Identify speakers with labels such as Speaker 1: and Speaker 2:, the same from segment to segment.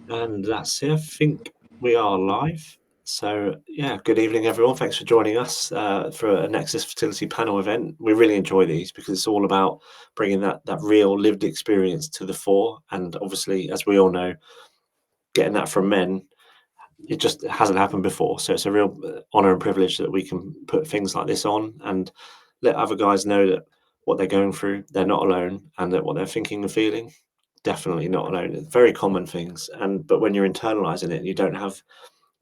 Speaker 1: And that's it. I think we are live. So, yeah, good evening, everyone. Thanks for joining us for a Nexus Fertility Panel event. We really enjoy these because it's all about bringing that real lived experience to the fore. And obviously, as we all know, getting that from men, it just hasn't happened before. So it's a real honor and privilege that we can put things like this on and let other guys know that what they're going through, they're not alone, and that what they're thinking and feeling, definitely not alone. It's very common things, but when you're internalizing it and you don't have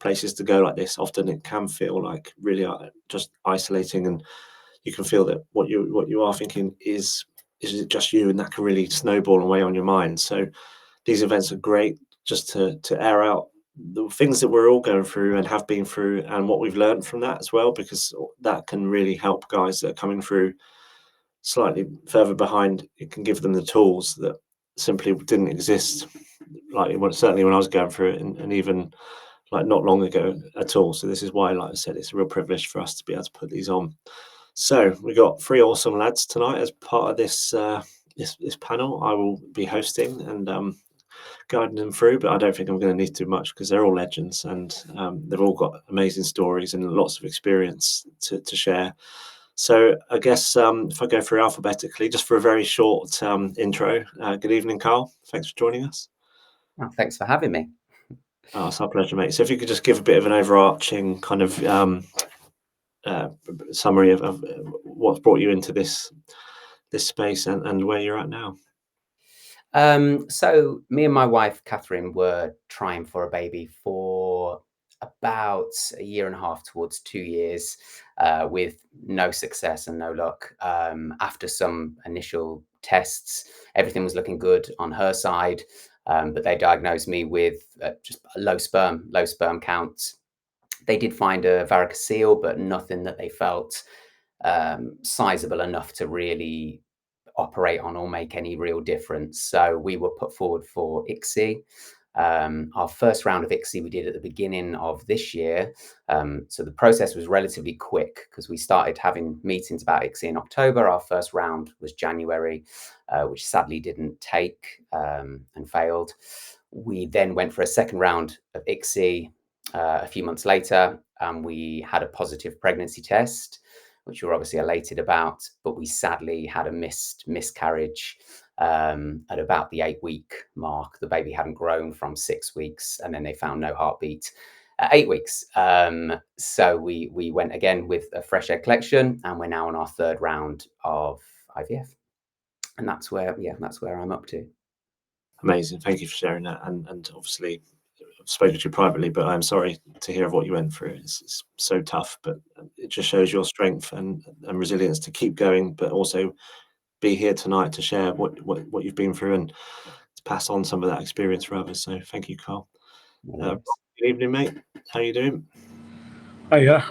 Speaker 1: places to go like this, often it can feel like really just isolating, and you can feel that what you are thinking is it just you, and that can really snowball away on your mind. So these events are great just to air out the things that we're all going through and have been through, and what we've learned from that as well, because that can really help guys that are coming through slightly further behind. It can give them the tools that simply didn't exist, like certainly when I was going through it, and even like not long ago at all. So this is why, like I said, it's a real privilege for us to be able to put these on. So we got three awesome lads tonight as part of this this panel. I will be hosting and guiding them through, but I don't think I'm going to need too much because they're all legends, and they've all got amazing stories and lots of experience to share. So I guess if I go through alphabetically, just for a very short intro. Good evening, Carl. Thanks for joining us.
Speaker 2: Oh, thanks for having me.
Speaker 1: Oh, it's our pleasure, mate. So if you could just give a bit of an overarching kind of summary of what's brought you into this space and where you're at now.
Speaker 2: So me and my wife, Catherine, were trying for a baby for about a year and a half towards 2 years, with no success and no luck. After some initial tests, everything was looking good on her side, but they diagnosed me with just a low sperm count. They did find a varicocele, but nothing that they felt sizable enough to really operate on or make any real difference. So we were put forward for ICSI. Our first round of ICSI we did at the beginning of this year. So the process was relatively quick because we started having meetings about ICSI in October. Our first round was January, which sadly didn't take and failed. We then went for a second round of ICSI a few months later, and we had a positive pregnancy test, which we were obviously elated about, but we sadly had a miscarriage at about the 8-week mark. The baby hadn't grown from 6 weeks, and then they found no heartbeat at 8 weeks. So we went again with a fresh egg collection, and we're now on our third round of IVF, and that's where I'm up to.
Speaker 1: Amazing. Thank you for sharing that. And obviously, I've spoken to you privately, but I'm sorry to hear of what you went through. It's so tough, but it just shows your strength and resilience to keep going, but also be here tonight to share what you've been through and to pass on some of that experience for others. So thank you, Carl. Good evening, mate. How are you doing?
Speaker 3: Hiya.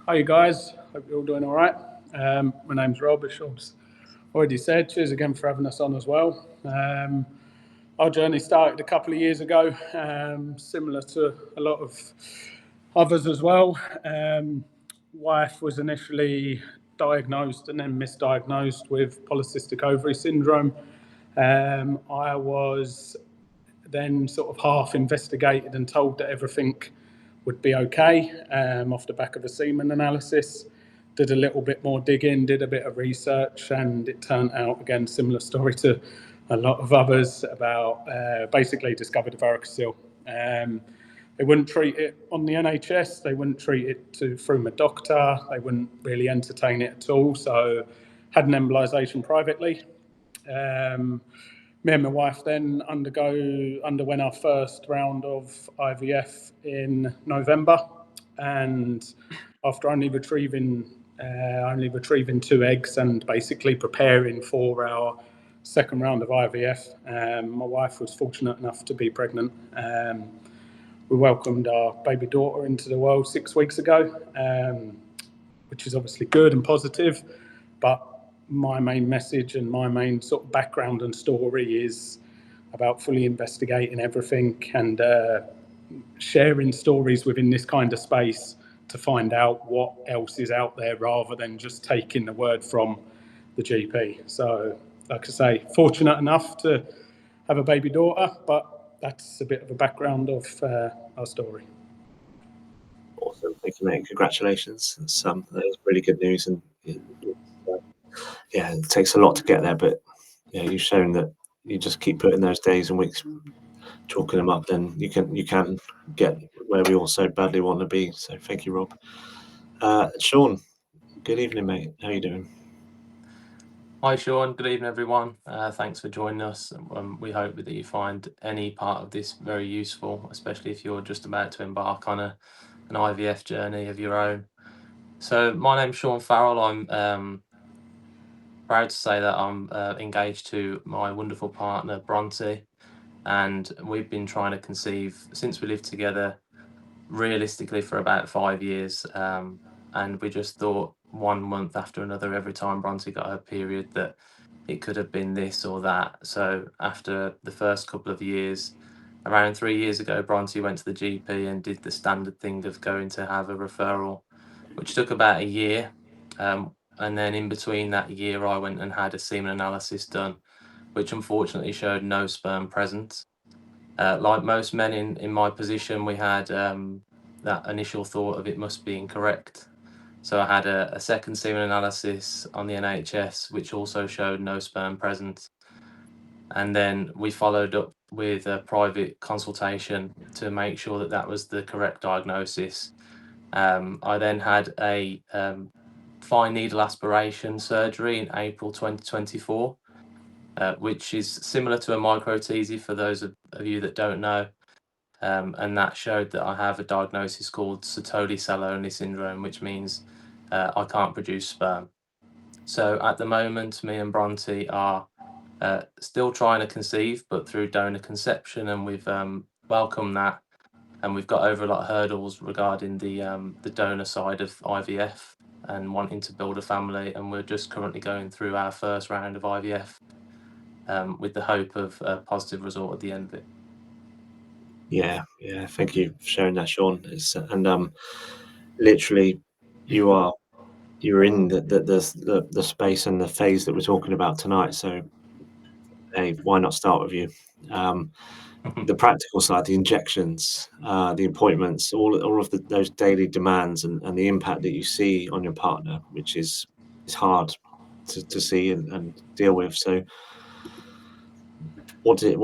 Speaker 3: Hi, you guys. Hope you're all doing all right. My name's Rob, as Sean's already said. Cheers again for having us on as well. Our journey started a couple of years ago, similar to a lot of others as well. Wife was initially diagnosed and then misdiagnosed with polycystic ovary syndrome. I was then sort of half investigated and told that everything would be okay off the back of a semen analysis. Did a little bit more digging, did a bit of research, and it turned out, again, similar story to a lot of others, about basically discovered a varicocele. They wouldn't treat it on the NHS, they wouldn't treat it through my doctor, they wouldn't really entertain it at all, so had an embolisation privately. Me and my wife then underwent our first round of IVF in November, and after only retrieving 2 eggs and basically preparing for our second round of IVF, my wife was fortunate enough to be pregnant. We welcomed our baby daughter into the world 6 weeks ago, which is obviously good and positive, but my main message and my main sort of background and story is about fully investigating everything and sharing stories within this kind of space to find out what else is out there rather than just taking the word from the GP. So, like I say, fortunate enough to have a baby daughter, but that's a bit of a background of our story.
Speaker 1: Awesome, thank you, mate. Congratulations. That is really good news, and yeah, it takes a lot to get there, but yeah, you've shown that you just keep putting those days and weeks, chalking them up, then you can get where we all so badly want to be. So thank you, Rob. Sean, good evening, mate. How are you doing?
Speaker 4: Hi, Sean. Good evening, everyone. Thanks for joining us. We hope that you find any part of this very useful, especially if you're just about to embark on an IVF journey of your own. So my name's Sean Farrell. I'm proud to say that I'm engaged to my wonderful partner, Bronte, and we've been trying to conceive since we lived together realistically for about 5 years. And we just thought one month after another, every time Bronte got her period, that it could have been this or that. So after the first couple of years, around 3 years ago, Bronte went to the GP and did the standard thing of going to have a referral, which took about a year. And then in between that year, I went and had a semen analysis done, which unfortunately showed no sperm present. Like most men in my position, we had that initial thought of it must be incorrect. So I had a second semen analysis on the NHS, which also showed no sperm present. And then we followed up with a private consultation to make sure that that was the correct diagnosis. I then had a fine needle aspiration surgery in April 2024, which is similar to a microteasy for those of you that don't know. And that showed that I have a diagnosis called Sertoli-Saloni syndrome, which means I can't produce sperm. So at the moment, me and Bronte are still trying to conceive, but through donor conception, and we've welcomed that, and we've got over a lot of hurdles regarding the donor side of IVF and wanting to build a family, and we're just currently going through our first round of IVF with the hope of a positive result at the end of it.
Speaker 1: Yeah, thank you for sharing that, Sean. And literally, you're in the space and the phase that we're talking about tonight. So, hey, why not start with you? The practical side, the injections, the appointments, all of those daily demands, and the impact that you see on your partner, which is hard to see and deal with. So, what I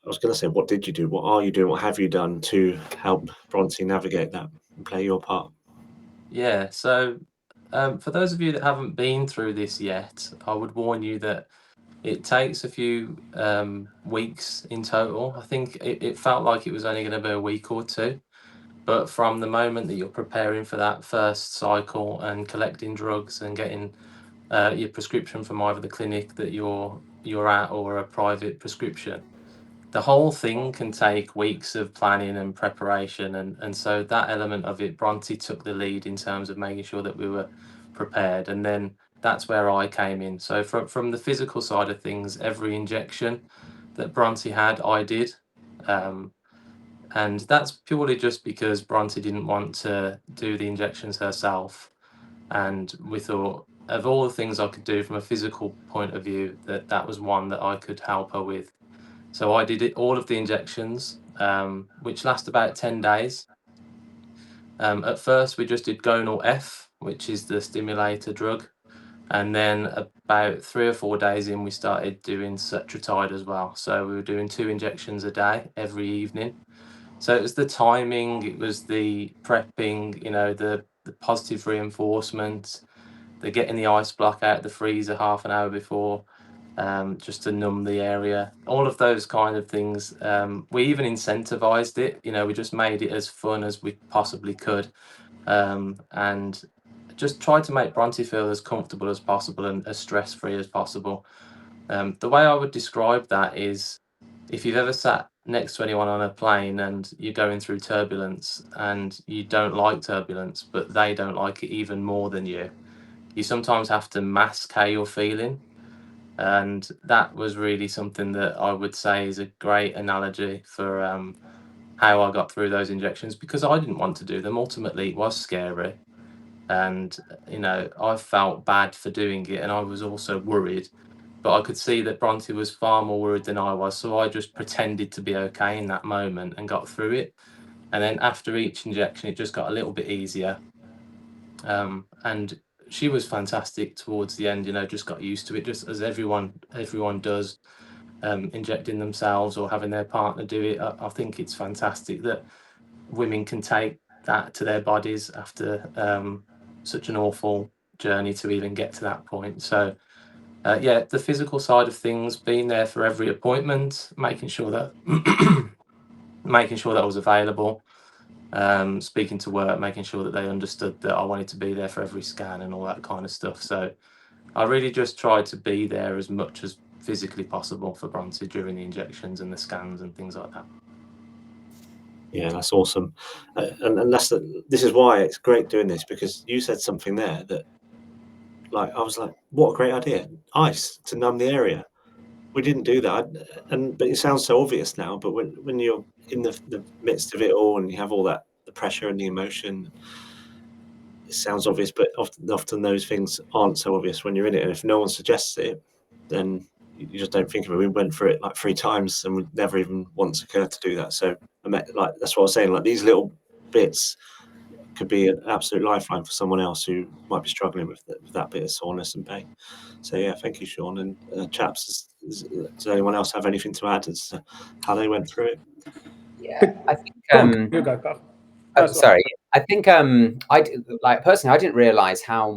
Speaker 1: was going to say, what did you do? What are you doing? What have you done to help Bronte navigate that and play your part?
Speaker 4: Yeah, so for those of you that haven't been through this yet, I would warn you that it takes a few weeks in total. I think it felt like it was only going to be a week or two, but from the moment that you're preparing for that first cycle and collecting drugs and getting your prescription from either the clinic that you're at or a private prescription, the whole thing can take weeks of planning and preparation, and so that element of it, Bronte took the lead in terms of making sure that we were prepared, and then that's where I came in. So from the physical side of things, every injection that Bronte had, I did, and that's purely just because Bronte didn't want to do the injections herself, and we thought of all the things I could do from a physical point of view, that was one that I could help her with. So I did all of the injections, which last about 10 days. At first, we just did Gonal F, which is the stimulator drug. And then about 3 or 4 days in, we started doing Cetrotide as well. So we were doing 2 injections a day every evening. So it was the timing, it was the prepping, the positive reinforcement, the getting the ice block out of the freezer half an hour before, just to numb the area, all of those kind of things. We even incentivized it, we just made it as fun as we possibly could, and just tried to make Bronte feel as comfortable as possible and as stress-free as possible. The way I would describe that is, if you've ever sat next to anyone on a plane and you're going through turbulence and you don't like turbulence, but they don't like it even more than you sometimes have to mask how you're feeling. And that was really something that I would say is a great analogy for how I got through those injections, because I didn't want to do them. Ultimately, it was scary. And, I felt bad for doing it. And I was also worried but I could see that Bronte was far more worried than I was, so I just pretended to be okay in that moment and got through it. And then after each injection, it just got a little bit easier. And she was fantastic towards the end, you know, just got used to it, just as everyone does, injecting themselves or having their partner do it. I think it's fantastic that women can take that to their bodies after such an awful journey to even get to that point. So yeah, the physical side of things, being there for every appointment, making sure that I was available, speaking to work, making sure that they understood that I wanted to be there for every scan and all that kind of stuff. So I really just tried to be there as much as physically possible for Bronte during the injections and the scans and things like that.
Speaker 1: Yeah, that's awesome. And this is why it's great doing this, because you said something there that, like, I was like, what a great idea. Ice to numb the area. We didn't do that. But it sounds so obvious now, but when you're in the midst of it all and you have all that, the pressure and the emotion, it sounds obvious, but often those things aren't so obvious when you're in it. And if no one suggests it, then you just don't think of it. We went through it like 3 times and we never even once occurred to do that. So like, that's what I was saying, like these little bits could be an absolute lifeline for someone else who might be struggling with that bit of soreness and pain. So yeah, thank you, Sean. And chaps, does anyone else have anything to add as to how they went through it?
Speaker 2: Yeah, I think.
Speaker 3: You go, Carl.
Speaker 2: Oh, sorry. I think personally, I didn't realize how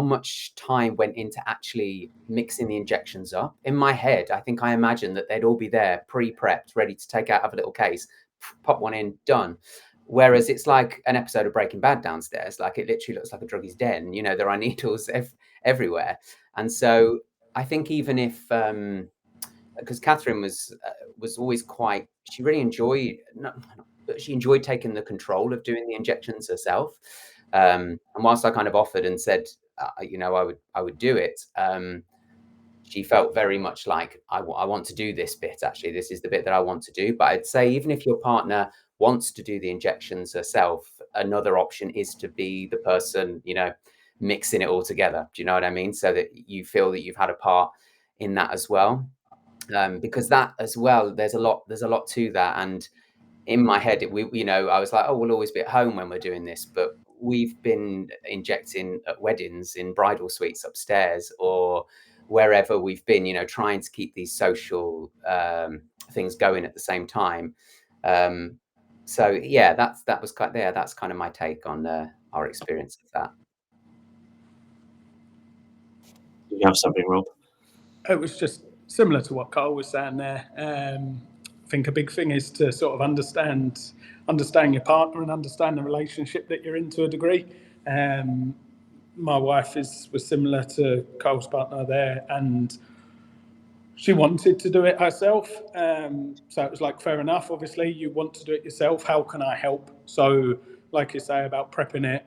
Speaker 2: much time went into actually mixing the injections up. In my head, I think I imagined that they'd all be there pre-prepped, ready to take out of a little case, pop one in, done. Whereas it's like an episode of Breaking Bad downstairs. Like it literally looks like a druggie's den. You know, there are needles everywhere. And so I think even if, because Catherine was always quite, she really enjoyed, but she enjoyed taking the control of doing the injections herself. And whilst I kind of offered and said, you know, I would do it, she felt very much like, I want to do this bit. Actually, this is the bit that I want to do. But I'd say even if your partner wants to do the injections herself, another option is to be the person, you know, mixing it all together. Do you know what I mean? So that you feel that you've had a part in that as well. Because that as well, there's a lot to that. And in my head, you know, I was like, oh, we'll always be at home when we're doing this, but we've been injecting at weddings, in bridal suites upstairs, or wherever we've been, you know, trying to keep these social things going at the same time. So yeah, that's kind of my take on our experience of that.
Speaker 1: Do you have something, Rob?
Speaker 3: It was just similar to what Carl was saying there. I think a big thing is to sort of understand your partner and understand the relationship that you're in to a degree. My wife was similar to Carl's partner there, and she wanted to do it herself. So it was like, fair enough. Obviously, you want to do it yourself. How can I help? So, like you say about prepping it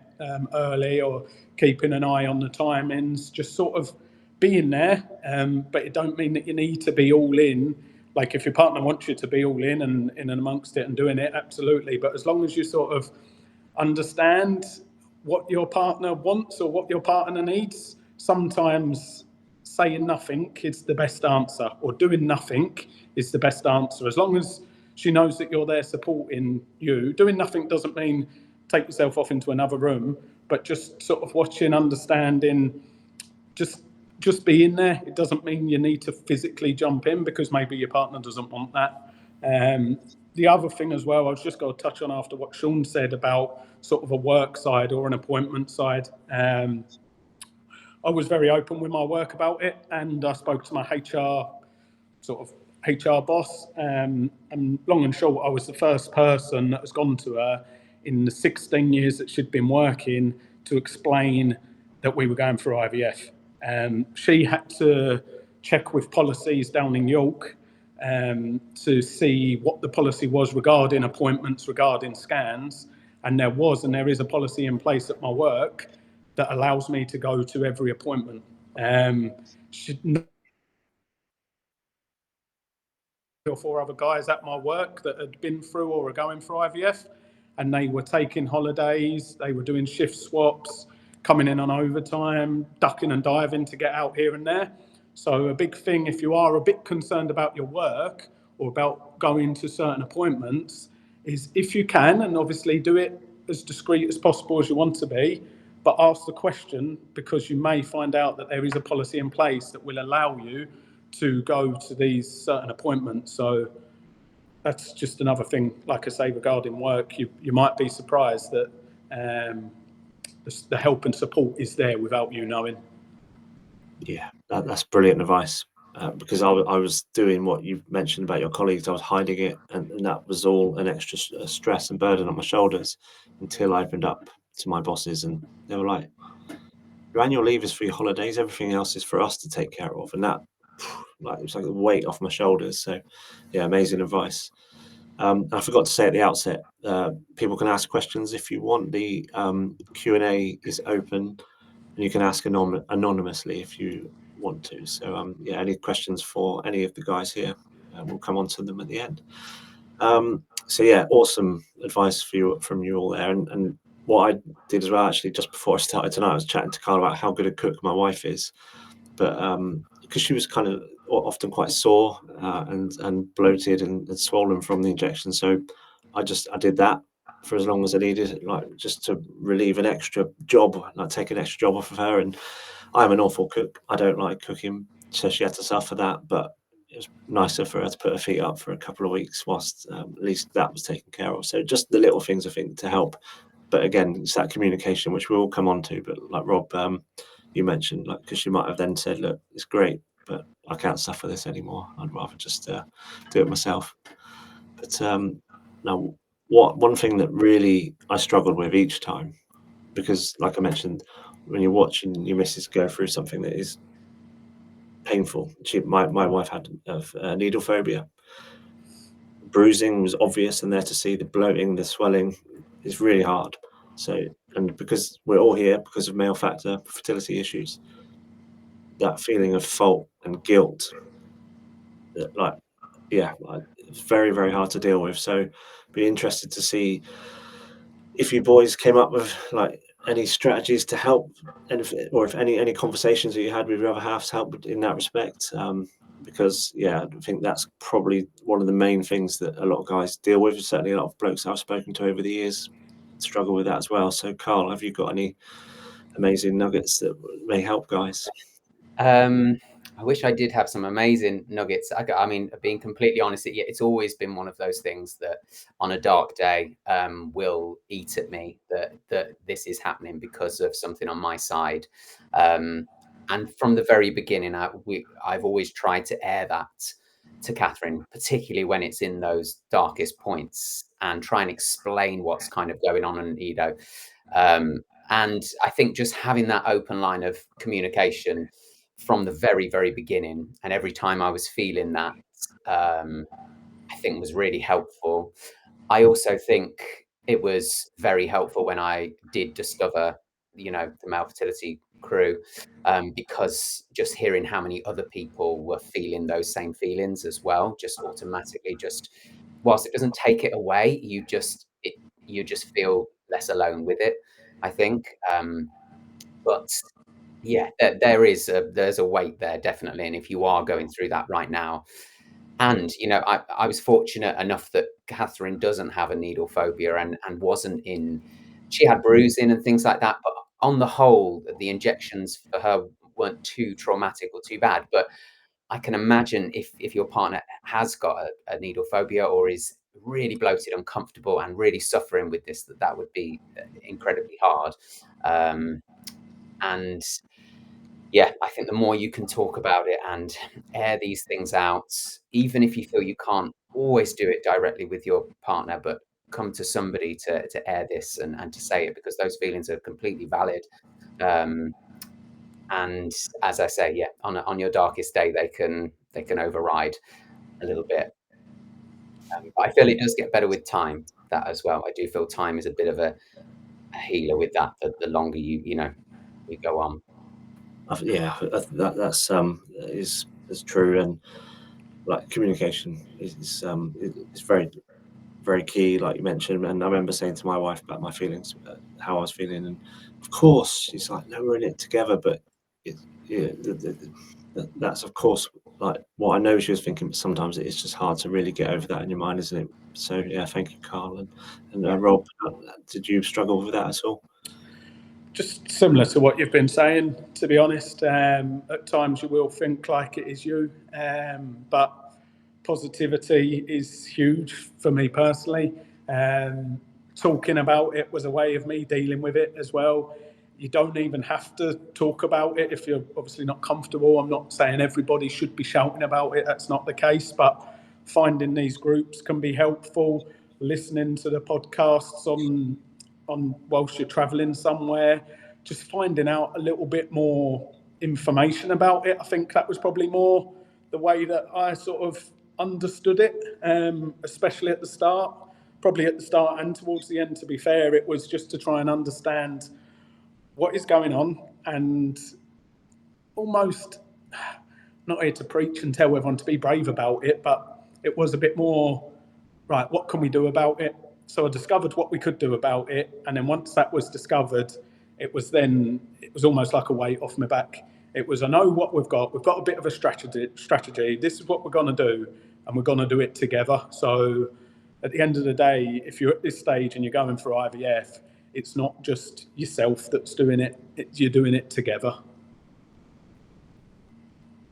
Speaker 3: early or keeping an eye on the timings, just sort of being there. But it don't mean that you need to be all in. Like if your partner wants you to be all in and in and amongst it and doing it, absolutely. But as long as you sort of understand what your partner wants or what your partner needs, sometimes saying nothing is the best answer, or doing nothing is the best answer. As long as she knows that you're there supporting you. Doing nothing doesn't mean take yourself off into another room, but just sort of watching, understanding, just being there. It doesn't mean you need to physically jump in, because maybe your partner doesn't want that. The other thing as well, I was just going to touch on after what Sean said about sort of a work side or an appointment side. I was very open with my work about it, and I spoke to my HR boss, and long and short, I was the first person that has gone to her in the 16 years that she'd been working to explain that we were going through IVF. She had to check with policies down in York to see what the policy was regarding appointments, regarding scans, and there is a policy in place at my work that allows me to go to every appointment. 3 or 4 other guys at my work that had been through or are going through IVF, and they were taking holidays, they were doing shift swaps, coming in on overtime, ducking and diving to get out here and there. So a big thing, if you are a bit concerned about your work or about going to certain appointments, is if you can, and obviously do it as discreet as possible as you want to be, but ask the question, because you may find out that there is a policy in place that will allow you to go to these certain appointments. So that's just another thing, like I say, regarding work. You might be surprised that the help and support is there without you knowing.
Speaker 1: Yeah, that's brilliant advice. Because I was doing what you mentioned about your colleagues. I was hiding it, and that was all an extra stress and burden on my shoulders until I opened up to my bosses, and they were like, "Your annual leave is for your holidays. Everything else is for us to take care of." And that, like, it was like a weight off my shoulders. So, yeah, amazing advice. I forgot to say at the outset, people can ask questions if you want. The Q&A is open, and you can ask anonymously if you want to. So yeah, any questions for any of the guys here, we'll come on to them at the end. So yeah, awesome advice from you all there. And what I did as well, actually, just before I started tonight, I was chatting to Carl about how good a cook my wife is. But because she was kind of often quite sore and bloated and swollen from the injection, so I did that for as long as I needed, like just to relieve an extra job, like take an extra job off of her. And I'm an awful cook. I don't like cooking, so she had to suffer that. But it was nicer for her to put her feet up for a couple of weeks whilst at least that was taken care of. So just the little things, I think, to help. But again, it's that communication, which we'll come on to. But like Rob, you mentioned, like, because you might have then said, look, it's great, but I can't suffer this anymore. I'd rather just do it myself. But now, one thing that really I struggled with each time, because like I mentioned, when you're watching your missus go through something that is painful, my wife had needle phobia. Bruising was obvious, and there to see the bloating, the swelling is really hard. So, and because we're all here because of male factor fertility issues, that feeling of fault and guilt, like, yeah, it's very, very hard to deal with. So be interested to see if you boys came up with like any strategies to help, and if any conversations that you had with your other halves helped in that respect. Because yeah, I think that's probably one of the main things that a lot of guys deal with. Certainly a lot of blokes I've spoken to over the years struggle with that as well. So Carl, have you got any amazing nuggets that may help guys?
Speaker 2: I wish I did have some amazing nuggets. I mean, being completely honest, it's always been one of those things that on a dark day will eat at me, that this is happening because of something on my side. And from the very beginning, I've always tried to air that to Catherine, particularly when it's in those darkest points, and try and explain what's kind of going on. And I think just having that open line of communication from the very, very beginning, and every time I was feeling that, I think was really helpful. I also think it was very helpful when I did discover, the male fertility crew, because just hearing how many other people were feeling those same feelings as well, just automatically, whilst it doesn't take it away, you just feel less alone with it, I think. But yeah, there's a weight there, definitely. And if you are going through that right now, and I was fortunate enough that Catherine doesn't have a needle phobia, and she had bruising and things like that, but on the whole, the injections for her weren't too traumatic or too bad. But I can imagine if your partner has got a needle phobia, or is really bloated, uncomfortable, and really suffering with this, that would be incredibly hard. And yeah, I think the more you can talk about it and air these things out, even if you feel you can't always do it directly with your partner, but come to somebody to air this and to say it, because those feelings are completely valid. And as I say, yeah, on your darkest day, they can override a little bit. But I feel it does get better with time, that as well. I do feel time is a bit of a healer with that, the longer we go on.
Speaker 1: Yeah, that's is true, and like communication is very, very key, like you mentioned. And I remember saying to my wife about my feelings, how I was feeling, and of course she's like, "No, we're in it together." But that's of course like what I know she was thinking, but sometimes it is just hard to really get over that in your mind, isn't it? So yeah, thank you, Carl. And Rob, did you struggle with that at all?
Speaker 3: Just similar to what you've been saying, to be honest. At times you will think like it is you, but positivity is huge for me personally. Talking about it was a way of me dealing with it as well. You don't even have to talk about it if you're obviously not comfortable. I'm not saying everybody should be shouting about it. That's not the case, but finding these groups can be helpful. Listening to the podcasts on whilst you're traveling somewhere, just finding out a little bit more information about it. I think that was probably more the way that I sort of understood it, especially at the start. Probably at the start and towards the end, to be fair, it was just to try and understand what is going on and almost not here to preach and tell everyone to be brave about it, but it was a bit more, right, what can we do about it? So I discovered what we could do about it. And then once that was discovered, it was almost like a weight off my back. It was, I know what we've got. We've got a bit of a strategy. This is what we're going to do, and we're going to do it together. So at the end of the day, if you're at this stage and you're going for IVF, it's not just yourself that's doing it. You're doing it together.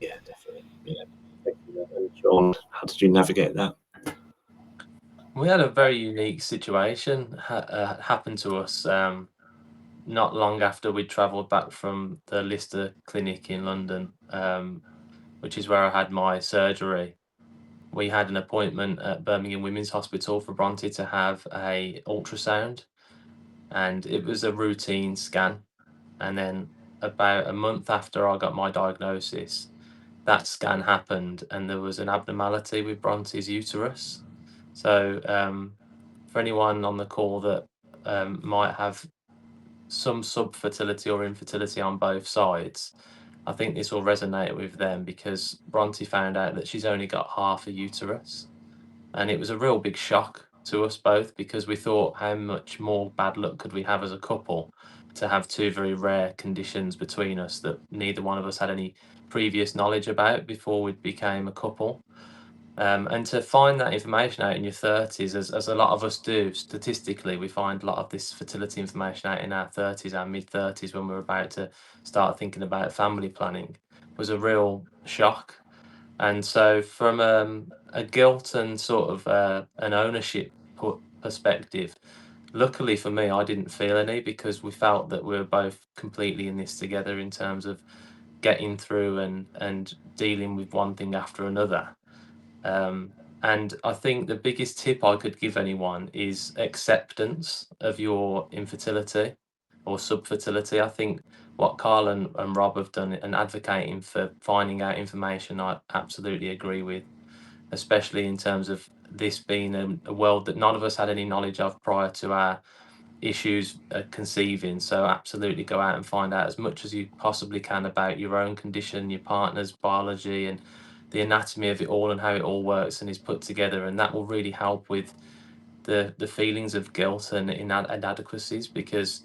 Speaker 1: Yeah, definitely. Yeah. Thank you. And Sean, how did you navigate that?
Speaker 4: We had a very unique situation happen to us not long after we'd travelled back from the Lister Clinic in London, which is where I had my surgery. We had an appointment at Birmingham Women's Hospital for Bronte to have a ultrasound, and it was a routine scan. And then about a month after I got my diagnosis, that scan happened, and there was an abnormality with Bronte's uterus. So for anyone on the call that might have some subfertility or infertility on both sides, I think this will resonate with them, because Bronte found out that she's only got half a uterus. And it was a real big shock to us both, because we thought, how much more bad luck could we have as a couple to have two very rare conditions between us that neither one of us had any previous knowledge about before we became a couple. And to find that information out in your 30s, as a lot of us do, statistically, we find a lot of this fertility information out in our 30s, our mid-30s, when we're about to start thinking about family planning, was a real shock. And so from a guilt and sort of an ownership perspective, luckily for me, I didn't feel any, because we felt that we were both completely in this together in terms of getting through and dealing with one thing after another. And I think the biggest tip I could give anyone is acceptance of your infertility or subfertility. I think what Carl and Rob have done and advocating for finding out information, I absolutely agree with, especially in terms of this being a world that none of us had any knowledge of prior to our issues conceiving. So absolutely go out and find out as much as you possibly can about your own condition, your partner's biology, and the anatomy of it all, and how it all works and is put together. And that will really help with the feelings of guilt and inadequacies, because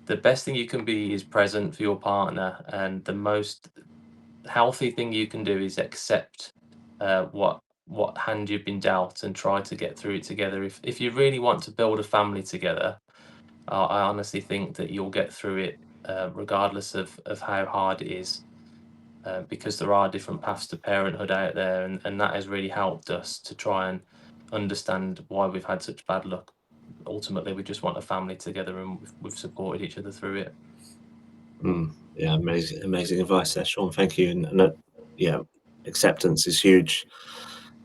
Speaker 4: the best thing you can be is present for your partner, and the most healthy thing you can do is accept what hand you've been dealt and try to get through it together. If you really want to build a family together, I honestly think that you'll get through it regardless of how hard it is, because there are different paths to parenthood out there, and that has really helped us to try and understand why we've had such bad luck. Ultimately, we just want a family together, and we've supported each other through it.
Speaker 1: Yeah, amazing advice there, Sean. Thank you. And yeah, acceptance is huge.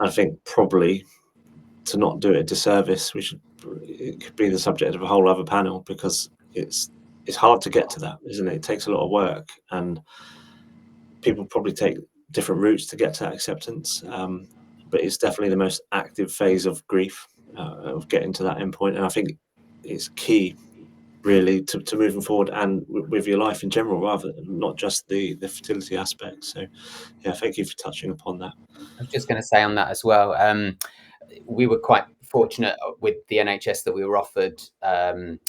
Speaker 1: I think probably to not do it a disservice, it could be the subject of a whole other panel, because it's hard to get to that, isn't it? It takes a lot of work, and people probably take different routes to get to that acceptance. But it's definitely the most active phase of grief, of getting to that endpoint. And I think it's key, really, to moving forward and with your life in general, rather than not just the fertility aspect. So yeah, thank you for touching upon that.
Speaker 2: I was just going to say on that as well, we were quite fortunate with the NHS that we were offered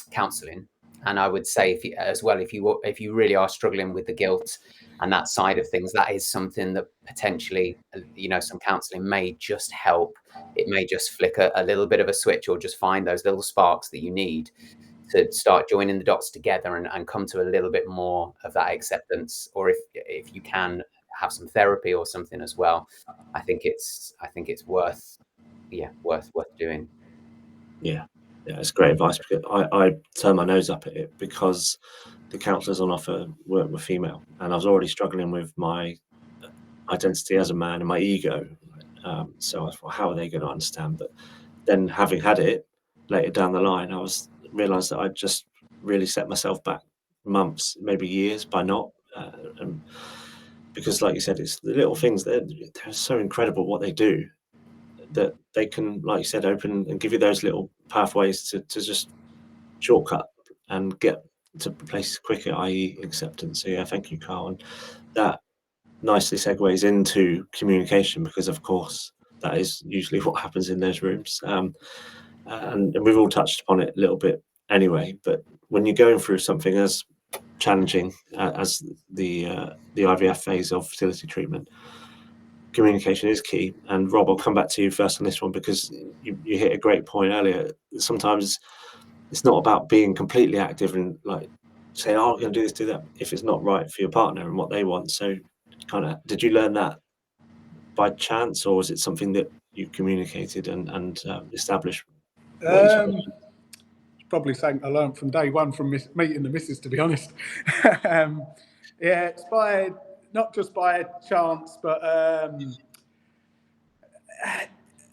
Speaker 2: counselling. And I would say, if you really are struggling with the guilt, and that side of things, that is something that potentially, some counselling may just help. It may just flick a little bit of a switch, or just find those little sparks that you need to start joining the dots together and come to a little bit more of that acceptance. Or if you can have some therapy or something as well, I think it's worth doing.
Speaker 1: Yeah, it's great advice, because I turn my nose up at it because the counsellors on offer were female, and I was already struggling with my identity as a man and my ego. So I thought, how are they going to understand? But then, having had it later down the line, I realised that I'd just really set myself back months, maybe years, by not. And because, like you said, it's the little things that they're so incredible what they do, that they can, like you said, open and give you those little pathways to just shortcut and get to places quicker, i.e. acceptance. So yeah, thank you, Carl. And that nicely segues into communication, because of course that is usually what happens in those rooms. And we've all touched upon it a little bit anyway, but when you're going through something as challenging as the IVF phase of fertility treatment, communication is key. And Rob, I'll come back to you first on this one, because you hit a great point earlier. Sometimes it's not about being completely active and like saying, oh, I'm going to do this, do that, if it's not right for your partner and what they want. So kind of, did you learn that by chance, or was it something that you communicated and established?
Speaker 3: Probably something I learned from day one from meeting the missus, to be honest. It's not just by chance, but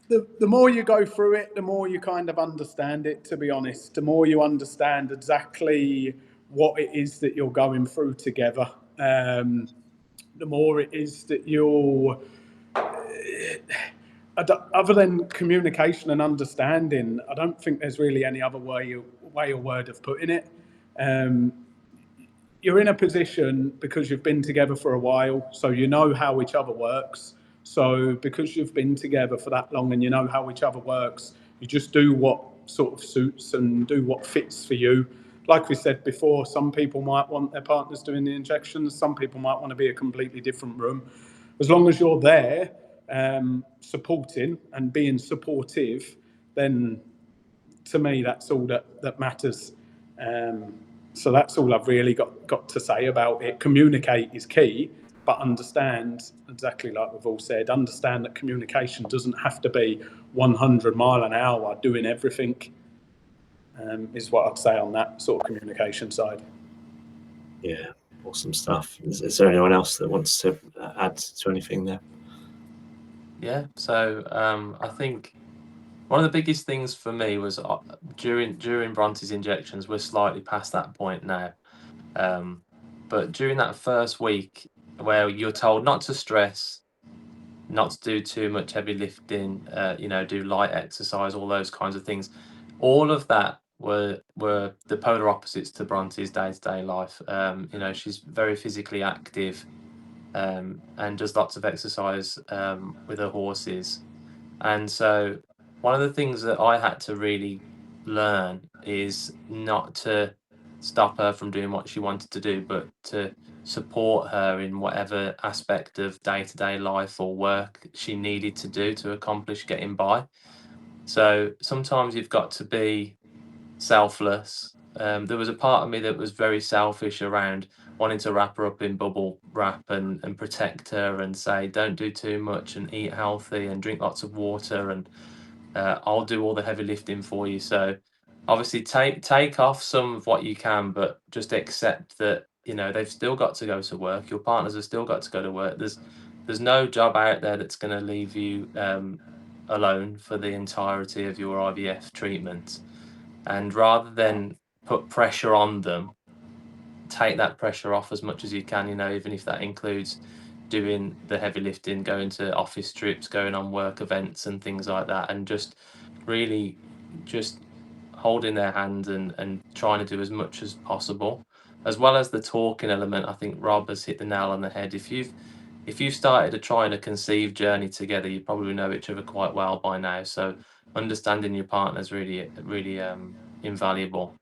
Speaker 3: the more you go through it, the more you kind of understand it, to be honest. The more you understand exactly what it is that you're going through together, the more it is that you'll... Other than communication and understanding, I don't think there's really any other way or word of putting it. You're in a position because you've been together for a while, so you know how each other works. So because you've been together for that long and you know how each other works, you just do what sort of suits and do what fits for you. Like we said before, some people might want their partners doing the injections. Some people might want to be a completely different room. As long as you're there, supporting and being supportive, then to me that's all that matters. So that's all I've really got to say about it. Communicate is key, but understand, exactly like we've all said, understand that communication doesn't have to be 100 mile an hour doing everything, is what I'd say on that sort of communication side.
Speaker 1: Yeah, awesome stuff. Is there anyone else that wants to add to anything there?
Speaker 4: Yeah, so I think one of the biggest things for me was during Bronte's injections. We're slightly past that point now, but during that first week where you're told not to stress, not to do too much heavy lifting, do light exercise, all those kinds of things, all of that were the polar opposites to Bronte's day-to-day life. She's very physically active, and does lots of exercise with her horses. And so one of the things that I had to really learn is not to stop her from doing what she wanted to do, but to support her in whatever aspect of day-to-day life or work she needed to do to accomplish getting by. So sometimes you've got to be selfless. There was a part of me that was very selfish around wanting to wrap her up in bubble wrap and protect her and say, don't do too much and eat healthy and drink lots of water, and I'll do all the heavy lifting for you. So obviously take off some of what you can, but just accept that, they've still got to go to work. Your partners have still got to go to work. There's no job out there that's going to leave you alone for the entirety of your IVF treatment. And rather than put pressure on them, take that pressure off as much as you can, even if that includes doing the heavy lifting, going to office trips, going on work events and things like that, and just really just holding their hand and trying to do as much as possible, as well as the talking element. I think Rob has hit the nail on the head. If you've started a trying to conceive journey together, you probably know each other quite well by now. So understanding your partner is really, really invaluable.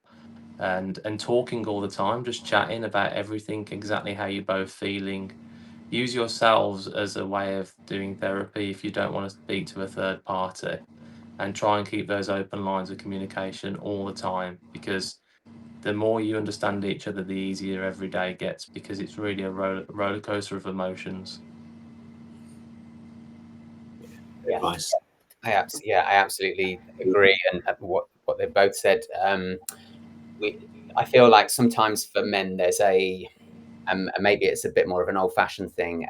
Speaker 4: and talking all the time, just chatting about everything, exactly how you're both feeling. Use yourselves as a way of doing therapy if you don't want to speak to a third party, and try and keep those open lines of communication all the time, because the more you understand each other, the easier every day gets, because it's really a roller coaster of emotions.
Speaker 2: Yeah.
Speaker 1: Advice.
Speaker 2: I absolutely agree, and what they both said. I feel like sometimes for men there's maybe it's a bit more of an old-fashioned thing,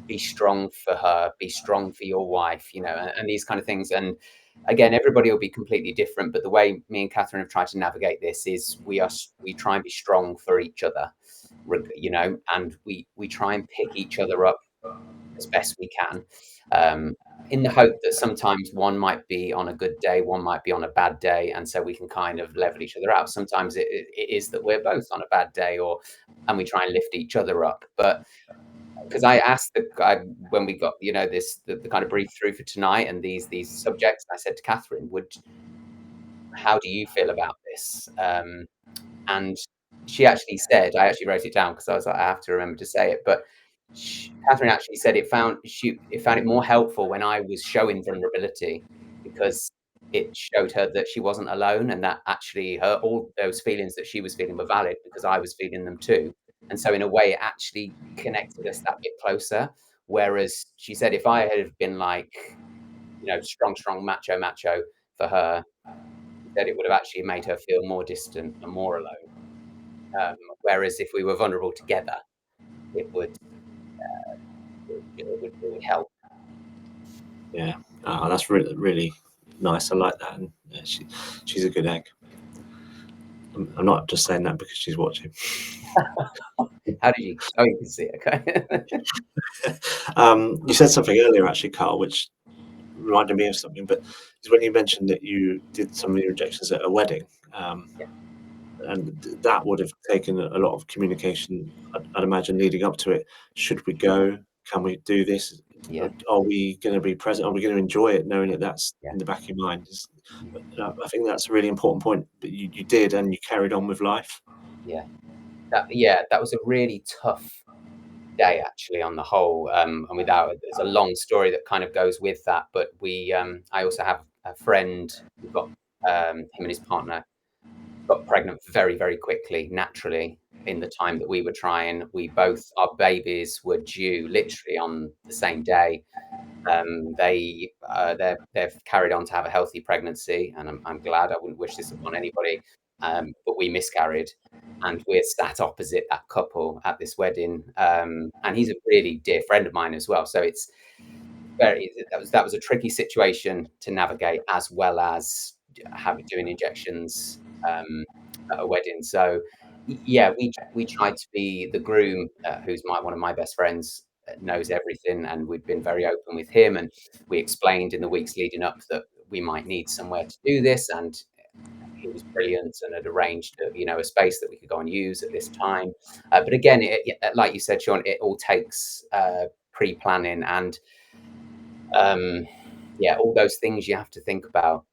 Speaker 2: be strong for her, be strong for your wife, and these kind of things. And again, everybody will be completely different, but the way me and Catherine have tried to navigate this is we try and be strong for each other, and we try and pick each other up as best we can, in the hope that sometimes one might be on a good day, one might be on a bad day, and so we can kind of level each other out. Sometimes it is that we're both on a bad day, and we try and lift each other up. But because I asked the guy when we got the kind of brief through for tonight and these subjects, I said to Catherine, how do you feel about this? And she actually said, I actually wrote it down because I was like, I have to remember to say it, but Catherine actually said it found it more helpful when I was showing vulnerability, because it showed her that she wasn't alone, and that actually all those feelings that she was feeling were valid because I was feeling them too. And so in a way, it actually connected us that bit closer. Whereas she said if I had been like, strong, macho for her, she said it would have actually made her feel more distant and more alone. Whereas if we were vulnerable together, it would help.
Speaker 1: Yeah. Oh, that's really, really nice. I like that. And yeah, she's a good egg. I'm not just saying that because she's watching.
Speaker 2: How did you? Oh, you can see it. Okay.
Speaker 1: You said something earlier, actually, Carl, which reminded me of something. But it's when you mentioned that you did some of your injections at a wedding, and that would have taken a lot of communication. I'd imagine leading up to it. Should we go? Can we do this?
Speaker 2: Yeah.
Speaker 1: Are we going to be present? Are we going to enjoy it, knowing that that's in the back of your mind? I think that's a really important point. But you did, and you carried on with life.
Speaker 2: Yeah. That was a really tough day, actually, on the whole. And there's a long story that kind of goes with that. But I also have a friend who got him and his partner got pregnant very, very quickly, naturally, in the time that we were trying. Our babies were due literally on the same day. They've carried on to have a healthy pregnancy, and I'm glad. I wouldn't wish this upon anybody, but we miscarried, and we're sat opposite that couple at this wedding. And he's a really dear friend of mine as well. So that was a tricky situation to navigate, as well as doing injections at a wedding. So yeah, we tried to be the groom, who's one of my best friends, knows everything, and we'd been very open with him, and we explained in the weeks leading up that we might need somewhere to do this, and he was brilliant and had arranged a space that we could go and use at this time. But again, like you said, Sean, it all takes pre-planning and all those things you have to think about.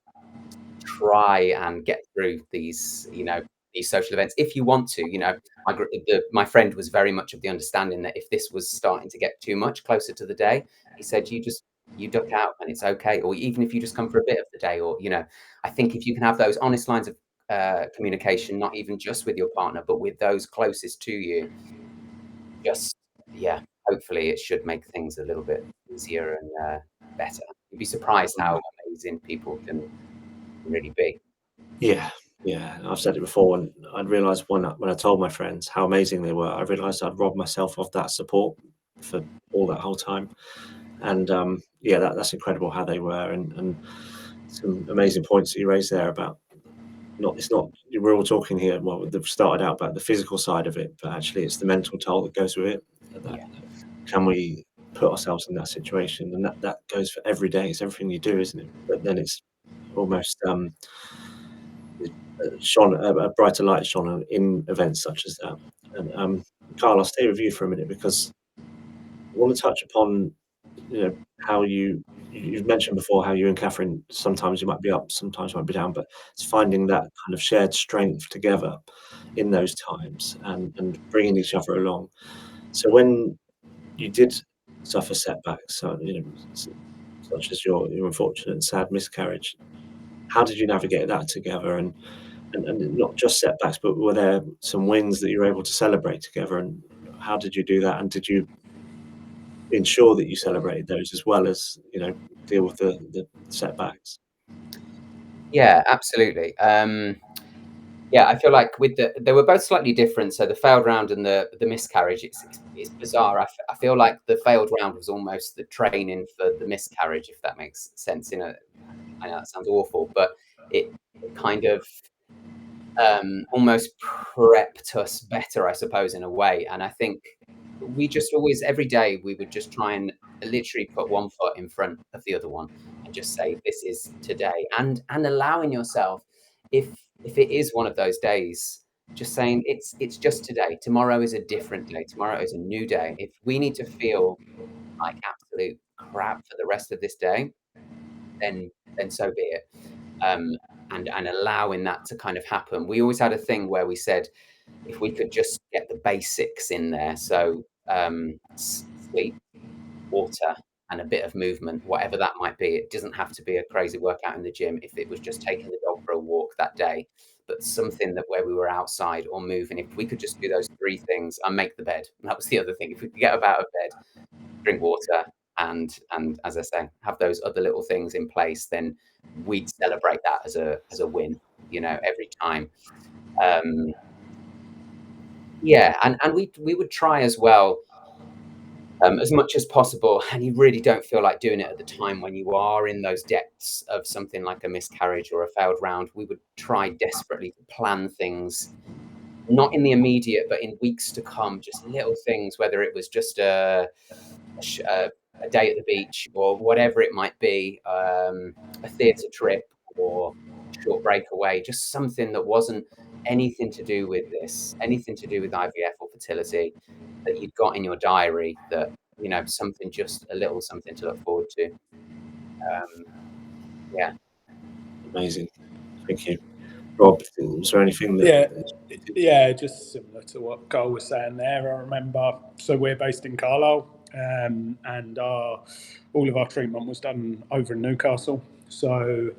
Speaker 2: Try and get through these social events if you want to. My friend was very much of the understanding that if this was starting to get too much closer to the day, he said you duck out and it's okay, or even if you just come for a bit of the day, or I think if you can have those honest lines of communication, not even just with your partner but with those closest to you, hopefully it should make things a little bit easier and better. You'd be surprised how amazing people can really be.
Speaker 1: Yeah, I've said it before, and I'd realised when I told my friends how amazing they were, I realised I'd robbed myself of that support for all that whole time. And that's incredible how they were, and some amazing points that you raised there about we're all talking here. Well, they've started out about the physical side of it, but actually it's the mental toll that goes with it. Can we put ourselves in that situation? And that goes for every day. It's everything you do, isn't it? But then it's almost shone a brighter light shone in events such as that. And Carl, I'll stay with you for a minute because I want to touch upon how you you've mentioned before how you and Catherine, sometimes you might be up, sometimes you might be down, but it's finding that kind of shared strength together in those times and bringing each other along. So when you did suffer setbacks, so, such as your unfortunate and sad miscarriage, how did you navigate that together? And not just setbacks, but were there some wins that you were able to celebrate together? And how did you do that? And did you ensure that you celebrated those as well as, deal with the setbacks?
Speaker 2: Yeah, absolutely. Yeah, I feel like they were both slightly different. So the failed round and the miscarriage, it's bizarre. I feel like the failed round was almost the training for the miscarriage, if that makes sense. I know that sounds awful, but it kind of almost prepped us better, I suppose, in a way. And I think we just always, every day, we would just try and literally put one foot in front of the other one and just say, this is today. And allowing yourself, if it is one of those days, just saying it's just today. Tomorrow is a different day. Tomorrow is a new day. If we need to feel like absolute crap for the rest of this day, then so be it. And allowing that to kind of happen. We always had a thing where we said, if we could just get the basics in there, so sleep, water, and a bit of movement, whatever that might be. It doesn't have to be a crazy workout in the gym. If it was just taking the dog for a walk that day, but something that where we were outside or moving, if we could just do those three things and make the bed. And that was the other thing. If we could get up out of bed, drink water, and as I say, have those other little things in place, then we'd celebrate that as a win, every time. Yeah, and we would try as well, as much as possible, and you really don't feel like doing it at the time when you are in those depths of something like a miscarriage or a failed round. We would try desperately to plan things, not in the immediate, but in weeks to come, just little things, whether it was just a day at the beach or whatever it might be, a theatre trip or a short break away, just something that wasn't anything to do with this, anything to do with IVF or fertility, that you'd got in your diary, that, something, just a little something to look forward to. Yeah.
Speaker 1: Amazing. Thank you. Rob, was there anything that...
Speaker 3: Yeah, just similar to what Carl was saying there. I remember, so we're based in Carlisle, and all of our treatment was done over in Newcastle. So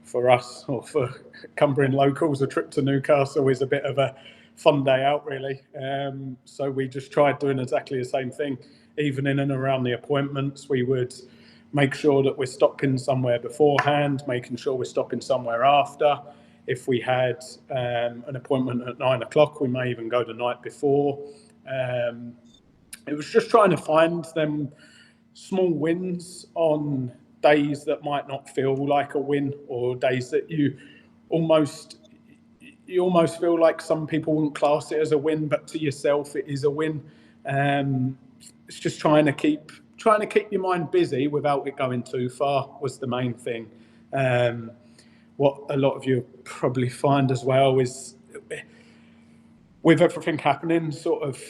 Speaker 3: for us, or for Cumbrian locals, a trip to Newcastle is a bit of a fun day out, really. So we just tried doing exactly the same thing. Even in and around the appointments, we would make sure that we're stopping somewhere beforehand, making sure we're stopping somewhere after. If we had an appointment at 9 o'clock, we may even go the night before. It was just trying to find them small wins on days that might not feel like a win, or days that you almost feel like some people wouldn't class it as a win, but to yourself it is a win. It's just trying to keep your mind busy without it going too far was the main thing. What a lot of you probably find as well is, with everything happening, sort of,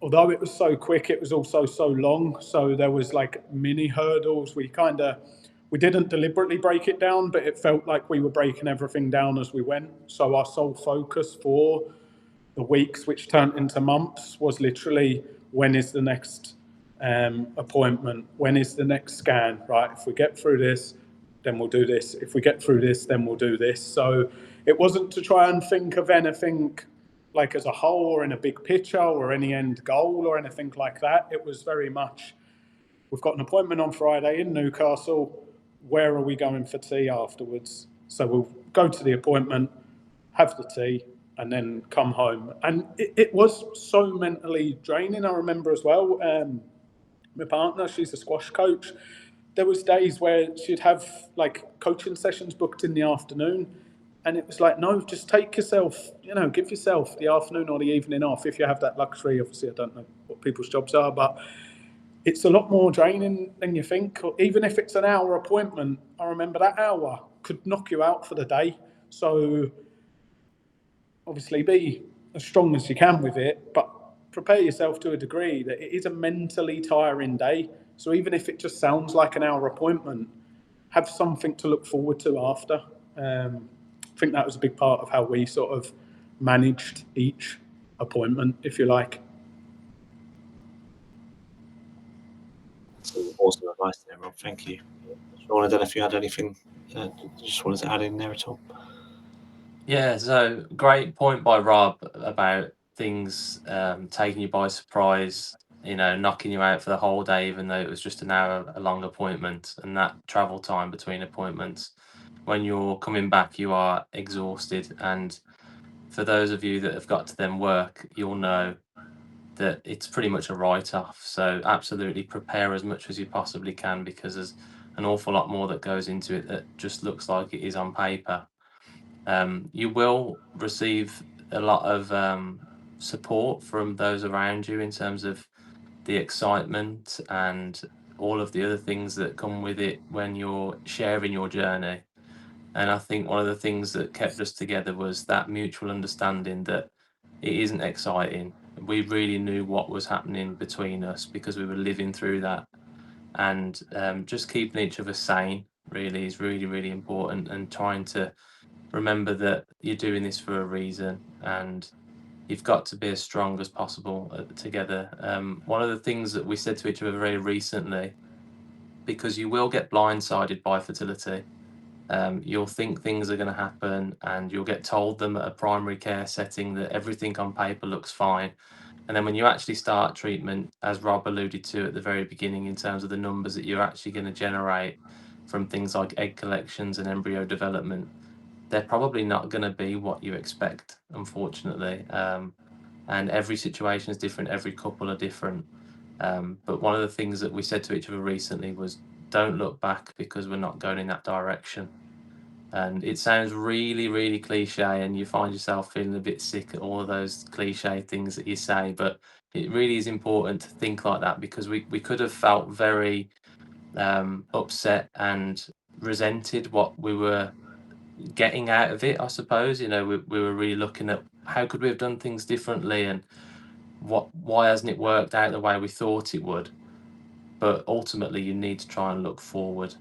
Speaker 3: although it was so quick, it was also so long. So there was like mini hurdles. We didn't deliberately break it down, but it felt like we were breaking everything down as we went. So our sole focus for the weeks, which turned into months, was literally, when is the next appointment? When is the next scan? Right, if we get through this, then we'll do this. If we get through this, then we'll do this. So it wasn't to try and think of anything like as a whole or in a big picture or any end goal or anything like that. It was very much, we've got an appointment on Friday in Newcastle. Where are we going for tea afterwards? So we'll go to the appointment, have the tea, and then come home. And it was so mentally draining. I remember as well, my partner, she's a squash coach. There was days where she'd have like coaching sessions booked in the afternoon, and it was like, no, just take yourself, give yourself the afternoon or the evening off if you have that luxury. Obviously, I don't know what people's jobs are, but it's a lot more draining than you think. Even if it's an hour appointment, I remember that hour could knock you out for the day. So obviously be as strong as you can with it, but prepare yourself to a degree that it is a mentally tiring day. So even if it just sounds like an hour appointment, have something to look forward to after. I think that was a big part of how we sort of managed each appointment, if you like.
Speaker 1: Some awesome advice there, Rob. Thank you. Sean, I don't know if you had anything you just wanted to add in there at all.
Speaker 4: Yeah, so great point by Rob about things taking you by surprise, knocking you out for the whole day, even though it was just an hour a long appointment, and that travel time between appointments. When you're coming back, you are exhausted. And for those of you that have got to then work, you'll know that it's pretty much a write-off. So absolutely prepare as much as you possibly can, because there's an awful lot more that goes into it that just looks like it is on paper. You will receive a lot of support from those around you in terms of the excitement and all of the other things that come with it when you're sharing your journey. And I think one of the things that kept us together was that mutual understanding that it isn't exciting. We really knew what was happening between us because we were living through that. And just keeping each other sane really is really, really important, and trying to remember that you're doing this for a reason, and you've got to be as strong as possible together. One of the things that we said to each other very recently, because you will get blindsided by fertility, you'll think things are going to happen, and you'll get told them at a primary care setting that everything on paper looks fine. And then when you actually start treatment, as Rob alluded to at the very beginning, in terms of the numbers that you're actually going to generate from things like egg collections and embryo development, they're probably not going to be what you expect, unfortunately. And every situation is different, every couple are different. But one of the things that we said to each other recently was, don't look back, because we're not going in that direction. And it sounds really, really cliche, and you find yourself feeling a bit sick at all of those cliche things that you say, but it really is important to think like that, because we could have felt very upset and resented what we were getting out of it, I suppose. We were really looking at how could we have done things differently, and why hasn't it worked out the way we thought it would. But ultimately you need to try and look forward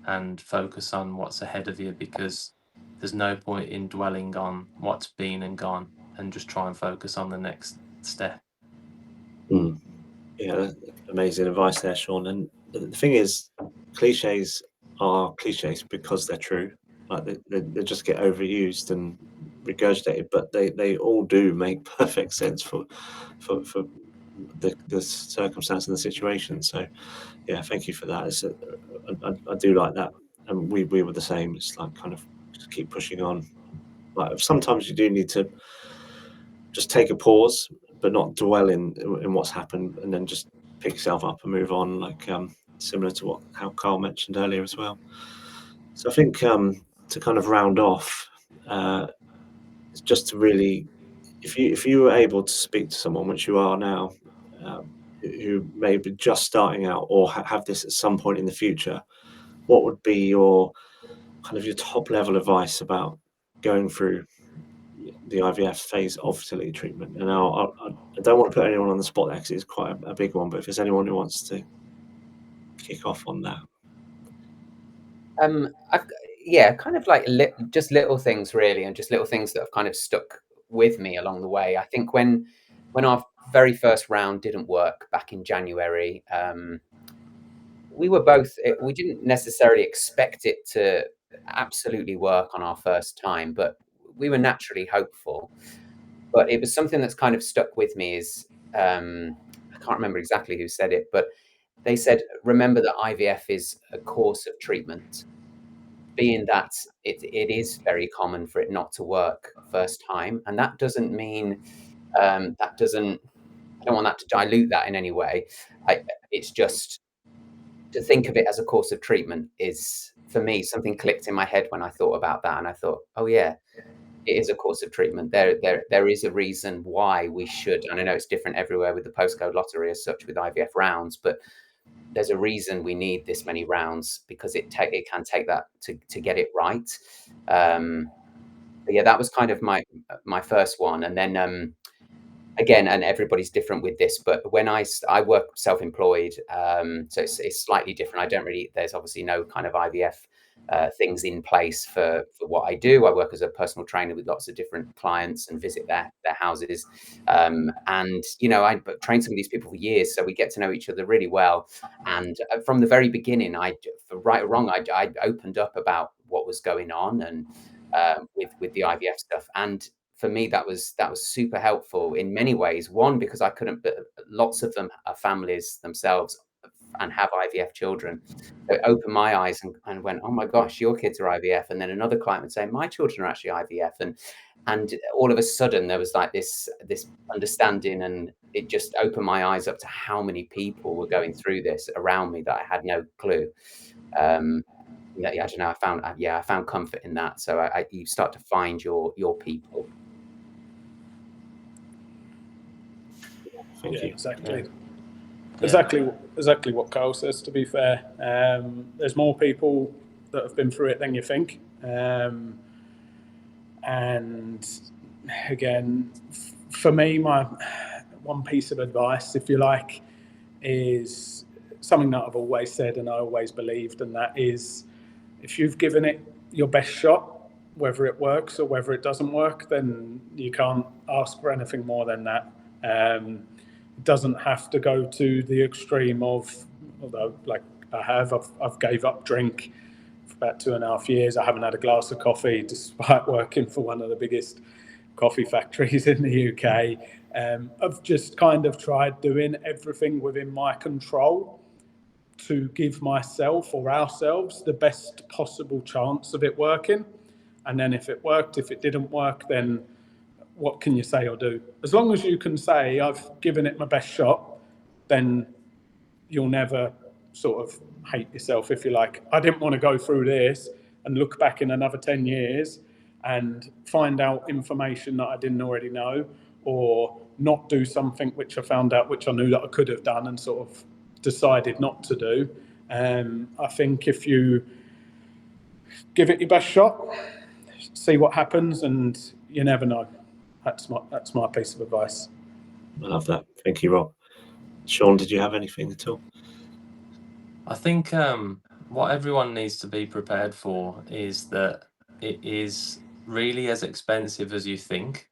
Speaker 4: and focus on what's ahead of you, because there's no point in dwelling on what's been and gone, and just try and focus on the next step.
Speaker 1: Yeah, amazing advice there, Sean. And the thing is, cliches are cliches because they're true. Like they just get overused and regurgitated, but they all do make perfect sense for the circumstance and the situation. So yeah, thank you for that. I do like that, and we were the same. It's like kind of just keep pushing on. Like sometimes you do need to just take a pause, but not dwell in what's happened, and then just pick yourself up and move on. Like similar to how Carl mentioned earlier as well. So I think to kind of round off, it's just to really, if you were able to speak to someone, which you are now, who may be just starting out or have this at some point in the future, what would be your kind of your top level advice about going through the IVF phase of fertility treatment? And I don't want to put anyone on the spot there because it's quite a big one, but if there's anyone who wants to kick off on that.
Speaker 2: Kind of like just little things really, and just little things that have kind of stuck with me along the way. I think when our very first round didn't work back in January, we didn't necessarily expect it to absolutely work on our first time, but we were naturally hopeful. But it was something that's kind of stuck with me is, I can't remember exactly who said it, but they said, remember that IVF is a course of treatment, being that it is very common for it not to work first time. And that doesn't mean, I don't want that to dilute that in any way. It's just to think of it as a course of treatment is, for me, something clicked in my head when I thought about that. And I thought, oh yeah, it is a course of treatment. There is a reason why we should, and I know it's different everywhere with the postcode lottery as such with IVF rounds, but there's a reason we need this many rounds, because it can take that to get it right. But yeah, that was kind of my first one. And then again, and everybody's different with this, but when I work self-employed, so it's slightly different. I don't really, there's obviously no kind of IVF things in place for what I do. I work as a personal trainer with lots of different clients and visit their houses. And, you know, I've trained some of these people for years, so we get to know each other really well. And from the very beginning, for right or wrong, I opened up about what was going on and with the IVF stuff. And for me, that was super helpful in many ways. One, because I couldn't, but lots of them are families themselves and have IVF children. So it opened my eyes and went, oh my gosh, your kids are IVF. And then another client would say, my children are actually IVF. And all of a sudden there was like this understanding, and it just opened my eyes up to how many people were going through this around me that I had no clue. Yeah, I don't know. I found comfort in that. So you start to find your people.
Speaker 1: Thank you.
Speaker 3: Exactly.
Speaker 4: Yeah.
Speaker 3: Exactly what Carl says, to be fair. There's more people that have been through it than you think. And again, for me, my one piece of advice, if you like, is something that I've always said and I always believed, and that is, if you've given it your best shot, whether it works or whether it doesn't work, then you can't ask for anything more than that. It doesn't have to go to the extreme of, although like I've gave up drink for about 2.5 years. I haven't had a glass of coffee despite working for one of the biggest coffee factories in the UK. I've just kind of tried doing everything within my control to give myself or ourselves the best possible chance of it working. And then if it worked, if it didn't work, then what can you say or do? As long as you can say, I've given it my best shot, then you'll never sort of hate yourself, if you like. I didn't want to go through this and look back in another 10 years and find out information that I didn't already know, or not do something which I found out which I knew that I could have done and sort of decided not to do. I think if you give it your best shot, see what happens, and you never know. That's my piece of advice.
Speaker 1: I love that. Thank you, Rob. Sean, did you have anything at all?
Speaker 4: I think what everyone needs to be prepared for is that it is really as expensive as you think.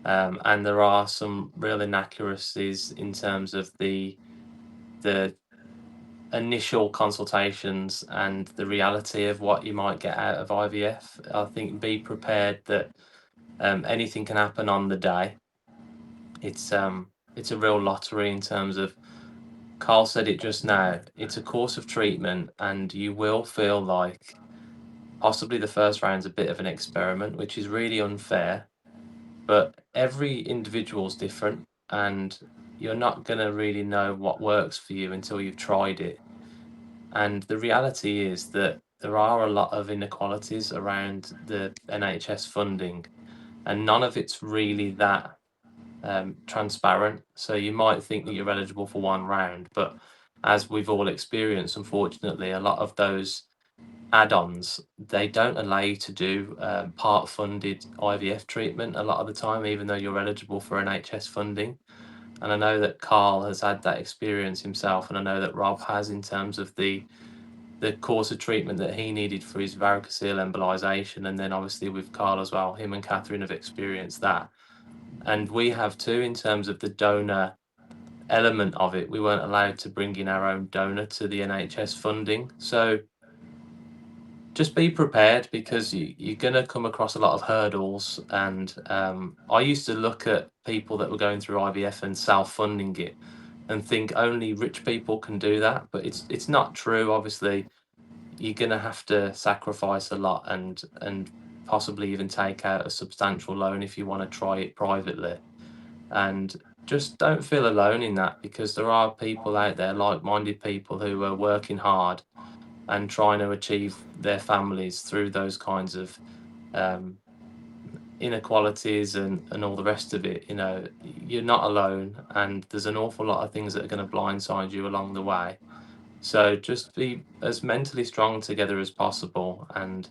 Speaker 4: And there are some real inaccuracies in terms of the initial consultations and the reality of what you might get out of IVF. I think be prepared that anything can happen on the day. It's a real lottery in terms of, Carl said it just now, it's a course of treatment, and you will feel like possibly the first round's a bit of an experiment, which is really unfair. But every individual's different, and you're not going to really know what works for you until you've tried it. And the reality is that there are a lot of inequalities around the NHS funding, and none of it's really that transparent. So you might think that you're eligible for one round, but as we've all experienced, unfortunately, a lot of those add-ons, they don't allow you to do part-funded IVF treatment a lot of the time, even though you're eligible for NHS funding. And I know that Carl has had that experience himself, and I know that Rob has, in terms of the course of treatment that he needed for his varicocele embolisation. And then obviously with Carl as well, him and Catherine have experienced that. And we have too, in terms of the donor element of it. We weren't allowed to bring in our own donor to the NHS funding. So just be prepared, because you're going to come across a lot of hurdles. And I used to look at people that were going through IVF and self-funding it and think only rich people can do that. But it's not true. Obviously, you're going to have to sacrifice a lot and possibly even take out a substantial loan if you want to try it privately. And just don't feel alone in that, because there are people out there, like-minded people, who are working hard and trying to achieve their families through those kinds of inequalities and all the rest of it. You know, you're not alone, and there's an awful lot of things that are going to blindside you along the way. So just be as mentally strong together as possible, and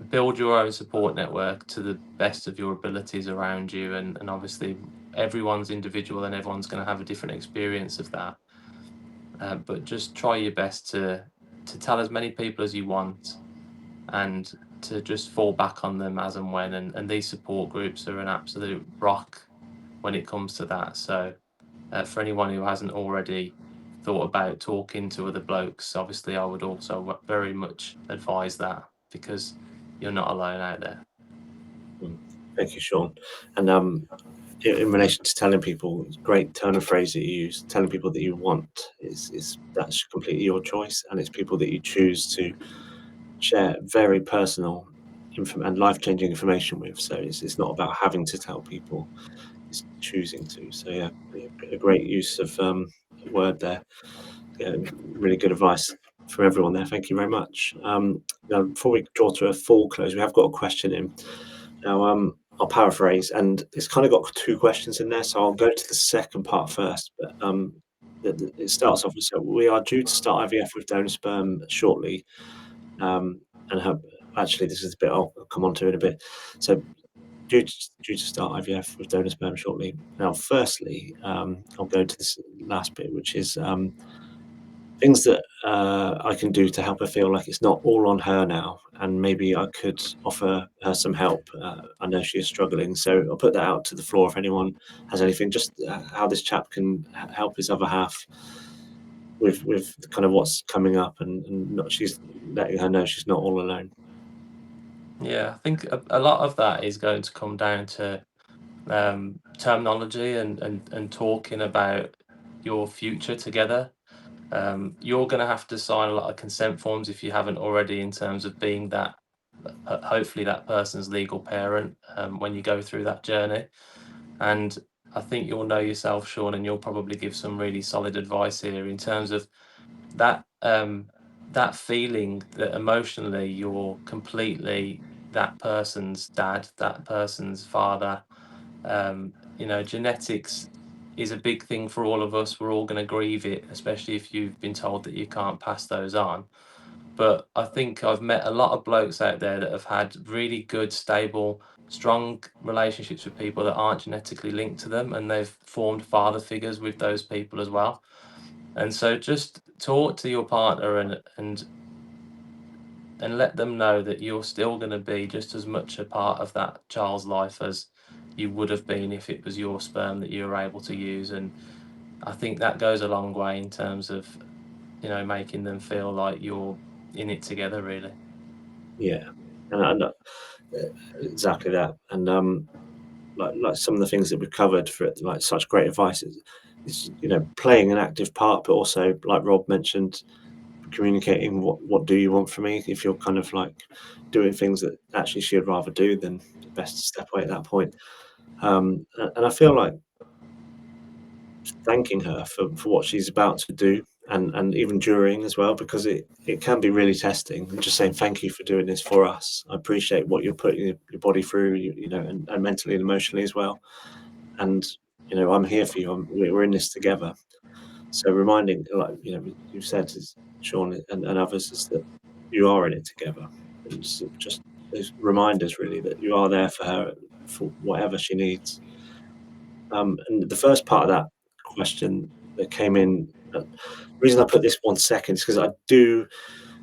Speaker 4: build your own support network to the best of your abilities around you. And obviously everyone's individual and everyone's going to have a different experience of that. But just try your best to tell as many people as you want, and to just fall back on them as and when. And these support groups are an absolute rock when it comes to that. So for anyone who hasn't already thought about talking to other blokes, obviously I would also very much advise that, because you're not alone out there.
Speaker 1: Thank you, Sean. And in relation to telling people, great turn of phrase that you use, telling people that you want, that's completely your choice, and it's people that you choose to share very personal and life-changing information with. So it's not about having to tell people, it's choosing to. So yeah, a great use of word there. Yeah, really good advice for everyone there. Thank you very much. Now, before we draw to a full close, we have got a question in. Now, I'll paraphrase, and it's kind of got two questions in there, so I'll go to the second part first. But it starts off with, so we are due to start IVF with donor sperm shortly, and actually this is a bit I'll come on to in a bit. So due to start IVF with donor sperm shortly. Now, firstly, I'll go to this last bit, which is things that I can do to help her feel like it's not all on her now, and maybe I could offer her some help. I know she is struggling, so I'll put that out to the floor if anyone has anything, just how this chap can help his other half with kind of what's coming up, and she's letting her know she's not all alone.
Speaker 4: Yeah, I think a lot of that is going to come down to terminology and talking about your future together. You're going to have to sign a lot of consent forms if you haven't already, in terms of being that, hopefully that person's legal parent when you go through that journey. And I think you'll know yourself, Sean, and you'll probably give some really solid advice here in terms of that that feeling that emotionally you're completely that person's dad, that person's father. Genetics is a big thing for all of us. We're all going to grieve it, especially if you've been told that you can't pass those on. But I think I've met a lot of blokes out there that have had really good, stable, strong relationships with people that aren't genetically linked to them, and they've formed father figures with those people as well. And so just talk to your partner and let them know that you're still going to be just as much a part of that child's life as you would have been if it was your sperm that you were able to use. And I think that goes a long way in terms of, making them feel like you're in it together, really.
Speaker 1: Yeah, and exactly that. And like some of the things that we've covered for it, like such great advice is playing an active part, but also, like Rob mentioned, communicating what do you want from me. If you're kind of like doing things that actually she would rather do, then best to step away at that point. And I feel like thanking her for what she's about to do, and even during as well, because it can be really testing, and just saying thank you for doing this for us. I appreciate what you're putting your body through, and mentally and emotionally as well. And I'm here for you. We're in this together. So reminding, like you've said, Sean and others, is that you are in it together. And just those reminders, really, that you are there for her for whatever she needs. And the first part of that question that came in, the reason I put this 1 second is because I do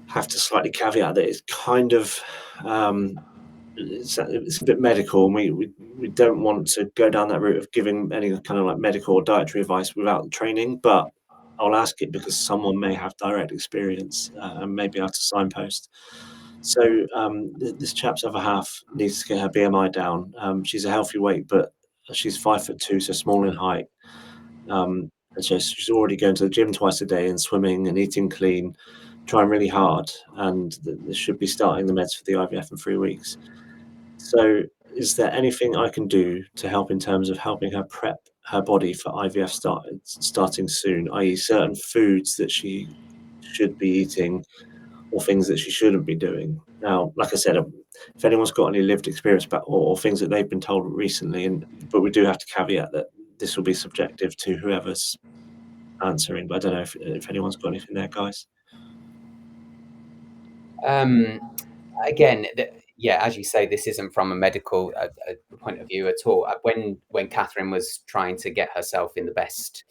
Speaker 1: have to slightly caveat that it's kind of it's a bit medical, and we don't want to go down that route of giving any kind of like medical or dietary advice without training. But I'll ask it because someone may have direct experience and may be able to signpost. So this chap's other half needs to get her BMI down. She's a healthy weight, but she's 5'2", so small in height. And so she's already going to the gym twice a day and swimming and eating clean, trying really hard. And they should be starting the meds for the IVF in 3 weeks. So is there anything I can do to help in terms of helping her prep her body for IVF starting soon, i.e. certain foods that she should be eating or things that she shouldn't be doing? Now, like I said, if anyone's got any lived experience about or things that they've been told recently, but we do have to caveat that this will be subjective to whoever's answering. But I don't know if anyone's got anything there, guys.
Speaker 2: Again, yeah, as you say, this isn't from a medical point of view at all. When Catherine was trying to get herself in the best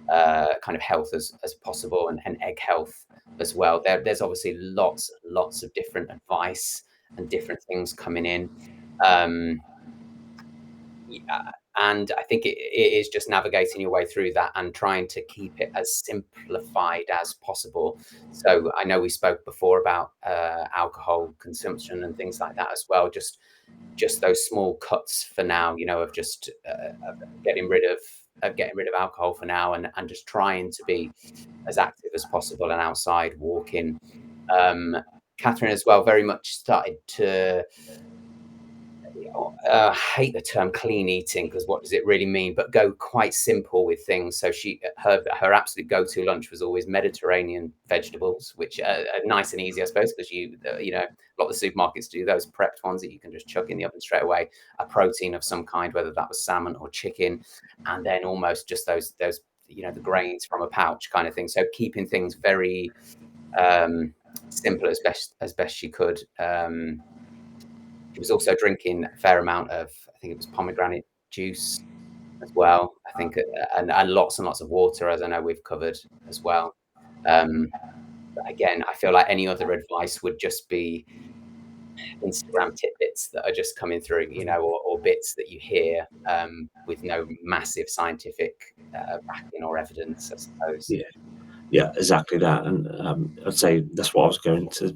Speaker 2: kind of health as possible, and egg health as well, there's obviously lots of different advice and different things coming in. Yeah, and I think it is just navigating your way through that and trying to keep it as simplified as possible. So I know we spoke before about alcohol consumption and things like that as well. Just those small cuts for now, you know, of just of getting rid of alcohol for now, and just trying to be as active as possible and outside walking. Catherine as well very much started to, I hate the term clean eating, because what does it really mean? But go quite simple with things. So her absolute go-to lunch was always Mediterranean vegetables, which are nice and easy, I suppose, because you know, a lot of the supermarkets do those prepped ones that you can just chuck in the oven straight away. A protein of some kind, whether that was salmon or chicken, and then almost just those you know, the grains from a pouch kind of thing. So keeping things very simple as best she could. She was also drinking a fair amount of, I think it was pomegranate juice as well, I think, and lots and lots of water, as I know we've covered as well. But again, I feel like any other advice would just be Instagram tidbits that are just coming through, you know, or bits that you hear with no massive scientific backing or evidence, I suppose.
Speaker 1: Yeah, exactly that. And I'd say that's what I was going to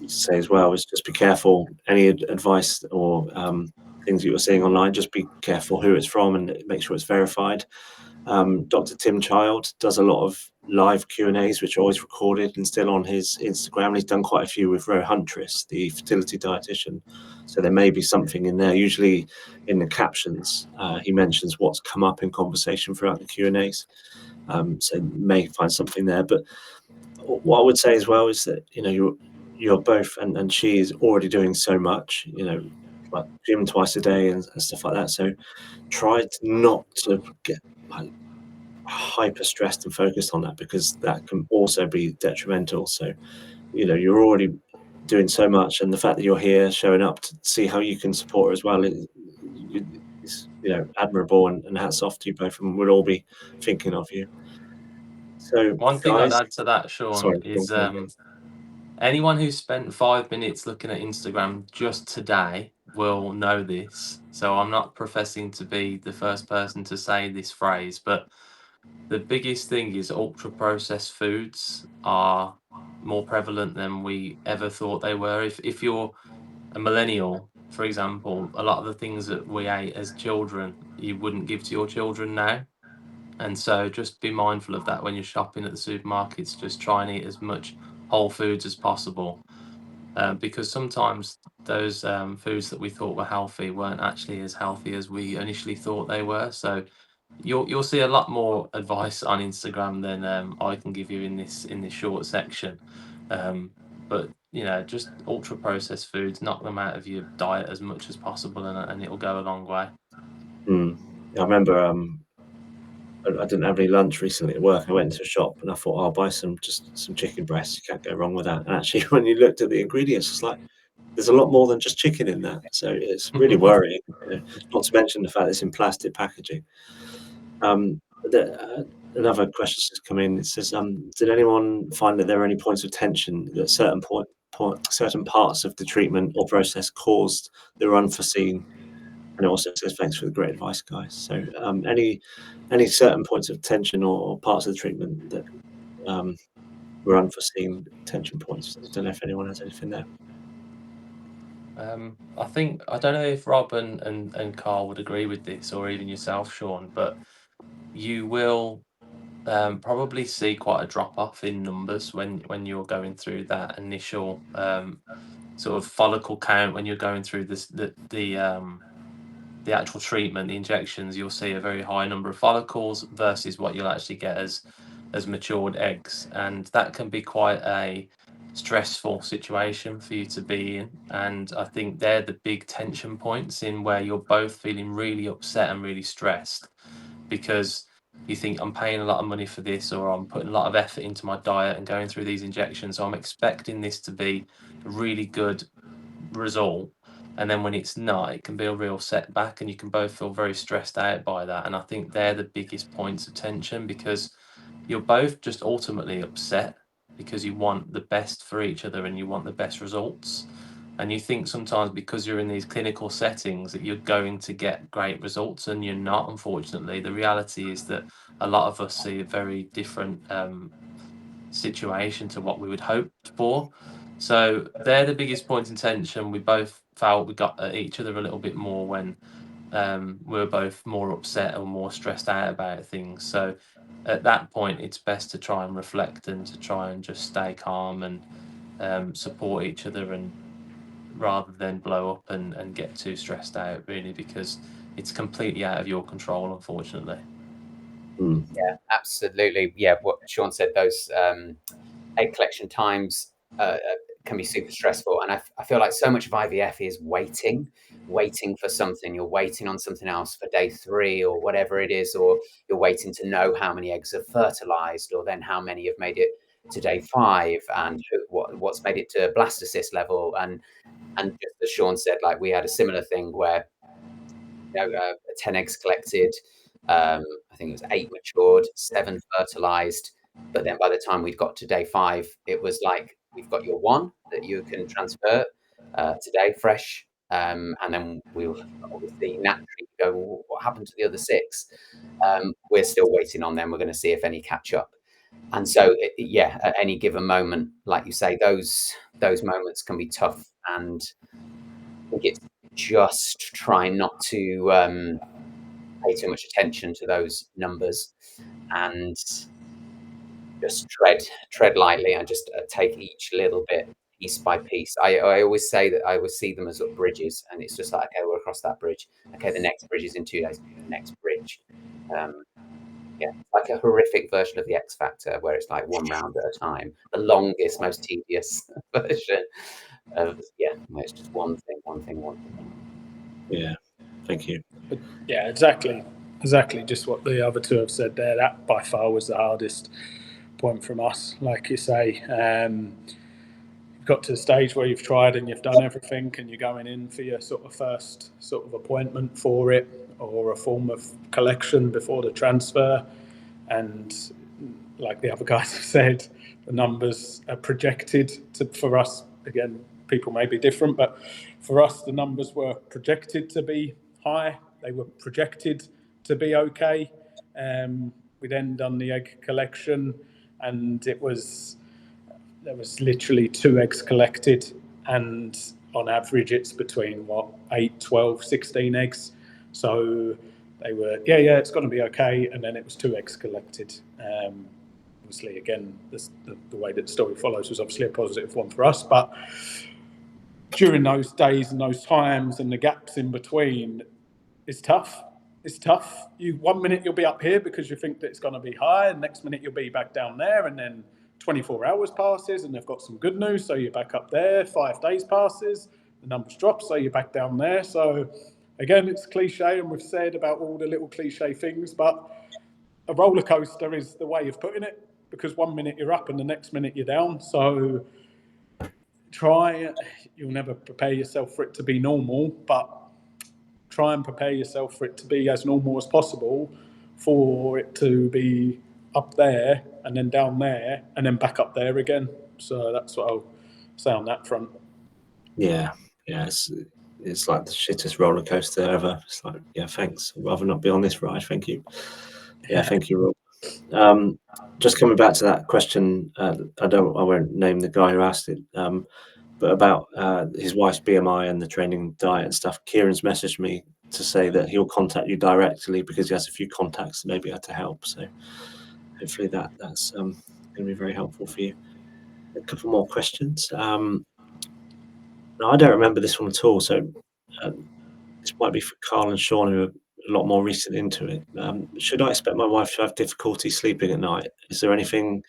Speaker 1: say as well, is just be careful. Any advice or things that you're seeing online, just be careful who it's from and make sure it's verified. Dr. Tim Child does a lot of live Q&As, which are always recorded and still on his Instagram. And he's done quite a few with Ro Huntress, the fertility dietitian. So there may be something in there. Usually in the captions, he mentions what's come up in conversation throughout the Q&As. So you may find something there. But what I would say as well is that, you know, you're both, and she is already doing so much, you know, like gym twice a day and stuff like that. So try not to get like hyper stressed and focused on that, because that can also be detrimental. So, you know, you're already doing so much, and the fact that you're here showing up to see how you can support her as well is, you know, admirable, and hats off to you both, and we'll all be thinking of you. So
Speaker 4: One thing
Speaker 1: guys,
Speaker 4: I'd add to that, Sean,
Speaker 1: sorry,
Speaker 4: is anyone who spent 5 minutes looking at Instagram just today will know this. So I'm not professing to be the first person to say this phrase, but the biggest thing is ultra processed foods are more prevalent than we ever thought they were. If you're a millennial, for example, a lot of the things that we ate as children, you wouldn't give to your children now. And so just be mindful of that when you're shopping at the supermarkets. Just try and eat as much whole foods as possible, because sometimes those foods that we thought were healthy weren't actually as healthy as we initially thought they were. So you'll see a lot more advice on Instagram than I can give you in this short section. But you know, just ultra processed foods, knock them out of your diet as much as possible, and it'll go a long way.
Speaker 1: I remember I didn't have any lunch recently at work. I went to a shop and I thought, I'll buy some chicken breasts. You can't go wrong with that. And actually, when you looked at the ingredients, it's like there's a lot more than just chicken in that. So it's really worrying. You know, not to mention the fact it's in plastic packaging. Another question has come in. It says, did anyone find that there are any points of tension that certain parts of the treatment or process caused that were unforeseen? And it also says, thanks for the great advice, guys. So any certain points of tension or parts of the treatment that were unforeseen tension points? I don't know if anyone has anything there.
Speaker 4: I think, I don't know if Rob and Carl would agree with this, or even yourself, Sean, but you will probably see quite a drop off in numbers when you're going through that initial sort of follicle count. When you're going through the actual treatment, the injections, you'll see a very high number of follicles versus what you'll actually get as matured eggs, and that can be quite a stressful situation for you to be in. And I think they're the big tension points in where you're both feeling really upset and really stressed, because you think, I'm paying a lot of money for this, or I'm putting a lot of effort into my diet and going through these injections, so I'm expecting this to be a really good result. And then when it's not, it can be a real setback, and you can both feel very stressed out by that. And I think they're the biggest points of tension, because you're both just ultimately upset because you want the best for each other and you want the best results. And you think sometimes because you're in these clinical settings that you're going to get great results, and you're not, unfortunately. The reality is that a lot of us see a very different situation to what we would hope for. So they're the biggest points in tension. We both felt we got at each other a little bit more when we were both more upset or more stressed out about things. So at that point, it's best to try and reflect and to try and just stay calm and support each other, and rather than blow up and get too stressed out, really, because it's completely out of your control, unfortunately.
Speaker 2: Yeah, absolutely. Yeah, what Sean said, those egg collection times can be super stressful. And I feel like so much of IVF is waiting for something. You're waiting on something else for day 3 or whatever it is, or you're waiting to know how many eggs have fertilized, or then how many have made it to day 5, and what's made it to blastocyst level. And just as Sean said, like, we had a similar thing where 10 eggs collected. I think it was 8 matured, 7 fertilized. But then by the time we'd got to day 5, it was like, we've got your 1 that you can transfer today, fresh. And then we'll obviously naturally go, well, what happened to the other 6? We're still waiting on them. We're going to see if any catch up. And so, at any given moment, like you say, those moments can be tough. And I think it's just trying not to pay too much attention to those numbers, and just tread lightly, and just take each little bit piece by piece. I always say that I always see them as bridges, and it's just like, okay, we're across that bridge. Okay, the next bridge is in 2 days. The next bridge. Like a horrific version of the X Factor, where it's like 1 round at a time. The longest, most tedious version of it's just one thing.
Speaker 1: Yeah, thank you.
Speaker 3: Yeah, exactly. Just what the other 2 have said there. That by far was the hardest point from us. Like you say, you've got to the stage where you've tried and you've done everything, and you're going in for your sort of first sort of appointment for it, or a form of collection before the transfer. And like the other guys have said, the numbers are projected for us. Again, people may be different, but for us, the numbers were projected to be high. They were projected to be okay. We then done the egg collection, and there was literally 2 eggs collected, and on average it's between 8, 12, 16 eggs. So they were, it's going to be okay. And then it was 2 eggs collected. Obviously, again, the way that the story follows was obviously a positive one for us. But during those days and those times and the gaps in between, it's tough. It's tough. 1 minute you'll be up here because you think that it's going to be high, and next minute you'll be back down there, and then 24 hours passes and they've got some good news, so you're back up there. 5 days passes, the numbers drop, so you're back down there. So again, it's cliche, and we've said about all the little cliche things, but a roller coaster is the way of putting it, because 1 minute you're up and the next minute you're down. So you'll never prepare yourself for it to be normal, but try and prepare yourself for it to be as normal as possible, for it to be up there and then down there and then back up there again. So that's what I'll say on that front.
Speaker 1: Yeah, it's like the shittest roller coaster ever. It's like, thanks. I'd rather not be on this ride. Thank you. Yeah, thank you, Rob. Just coming back to that question, I won't name the guy who asked it, but about his wife's BMI and the training diet and stuff. Kieran's messaged me to say that he'll contact you directly because he has a few contacts that may be able to help. So hopefully that's going to be very helpful for you. A couple more questions. No, I don't remember this one at all. So this might be for Carl and Sean, who are a lot more recent into it. Should I expect my wife to have difficulty sleeping at night? Is there anything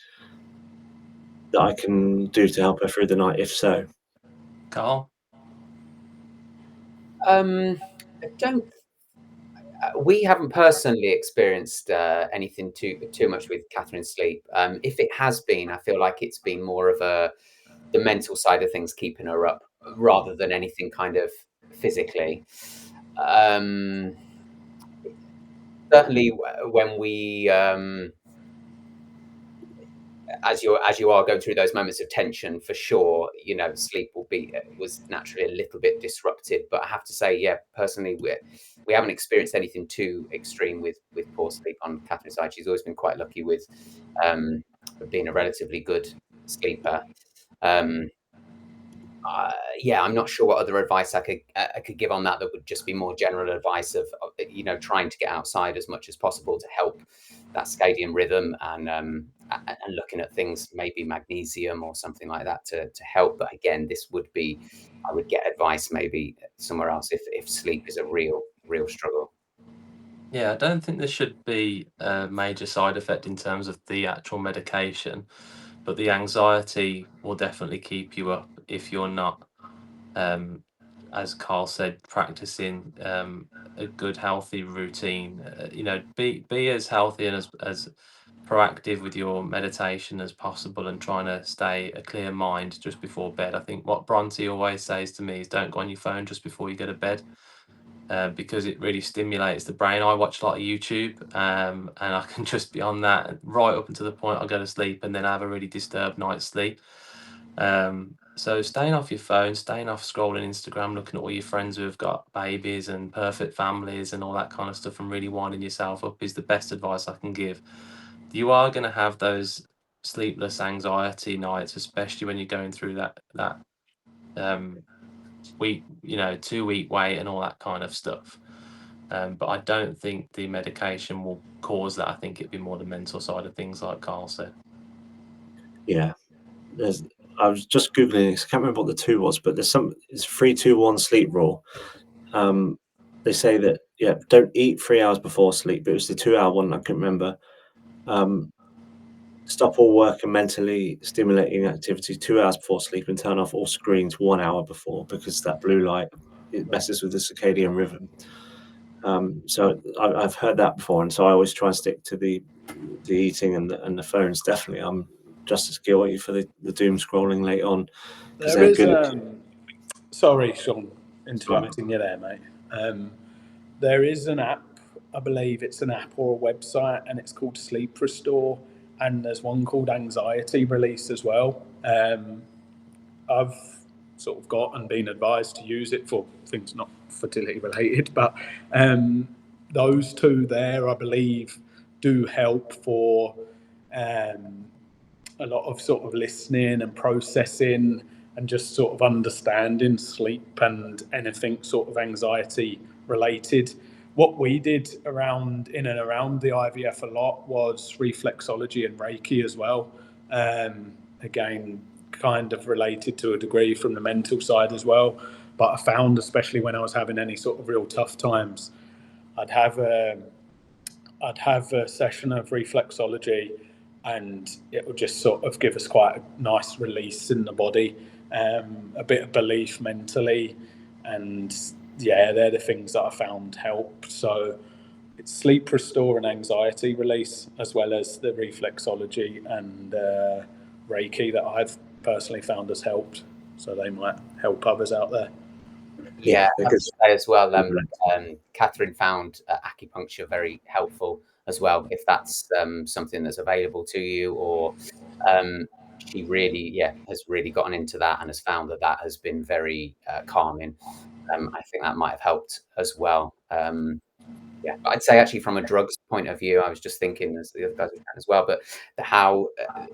Speaker 1: that I can do to help her through the night? If so,
Speaker 4: Carl?
Speaker 2: We haven't personally experienced anything too much with Catherine's sleep. If it has been, I feel like it's been more of the mental side of things keeping her up, rather than anything kind of physically. Certainly when we as you are going through those moments of tension, for sure, you know, sleep was naturally a little bit disrupted. But I have to say, yeah, personally, we haven't experienced anything too extreme with poor sleep on Catherine's side. She's always been quite lucky with being a relatively good sleeper. Yeah, I'm not sure what other advice I could give on that. That would just be more general advice of you know, trying to get outside as much as possible to help that circadian rhythm, and looking at things, maybe magnesium or something like that to help. But again, this would be, I would get advice maybe somewhere else if sleep is a real struggle.
Speaker 4: Yeah, I don't think there should be a major side effect in terms of the actual medication, but the anxiety will definitely keep you up if you're not, as Carl said, practicing a good, healthy routine. You know, be as healthy and as proactive with your meditation as possible, and trying to stay a clear mind just before bed. I think what Bronte always says to me is don't go on your phone just before you go to bed. Because it really stimulates the brain. I watch a lot of YouTube, and I can just be on that right up until the point I go to sleep, and then I have a really disturbed night's sleep. So staying off your phone, staying off scrolling Instagram, looking at all your friends who have got babies and perfect families and all that kind of stuff, and really winding yourself up is the best advice I can give. You are going to have those sleepless anxiety nights, especially when you're going through that week, you know, 2 week wait and all that kind of stuff. But I don't think the medication will cause that. I think it'd be more the mental side of things, like Carl said.
Speaker 1: Yeah, I was just googling it. I can't remember what the 2 was, but it's 3-2-1 sleep rule. They say that don't eat 3 hours before sleep, but it was the 2-hour one I couldn't remember. Stop all work and mentally stimulating activities 2 hours before sleep, and turn off all screens 1 hour before, because that blue light, it messes with the circadian rhythm. So I've heard that before, and so I always try and stick to the eating and the phones. Definitely, I'm just as guilty for the doom scrolling late on, because
Speaker 3: There
Speaker 1: they're
Speaker 3: is,
Speaker 1: good.
Speaker 3: sorry, Sean, interrupting you there, mate. There is an app, I believe it's an app or a website, and it's called Sleep Restore, and there's one called Anxiety Release as well. I've sort of got and been advised to use it for things not fertility related, but those two there, I believe, do help for a lot of sort of listening and processing and just sort of understanding sleep and anything sort of anxiety related. What we did in and around the IVF a lot was reflexology and Reiki as well. Again, kind of related to a degree from the mental side as well. But I found, especially when I was having any sort of real tough times, I'd have a session of reflexology, and it would just sort of give us quite a nice release in the body, a bit of relief mentally, and yeah, they're the things that I found help. So it's sleep restore and anxiety release, as well as the reflexology and Reiki that I've personally found has helped. So they might help others out there.
Speaker 2: Yeah, I have to say as well,
Speaker 1: Mhm.
Speaker 2: Catherine found acupuncture very helpful as well, if that's something that's available to you, or she really, has really gotten into that and has found that has been very calming. I think that might have helped as well. Yeah, but I'd say actually from a drugs point of view, I was just thinking, as the other guys were as well, but how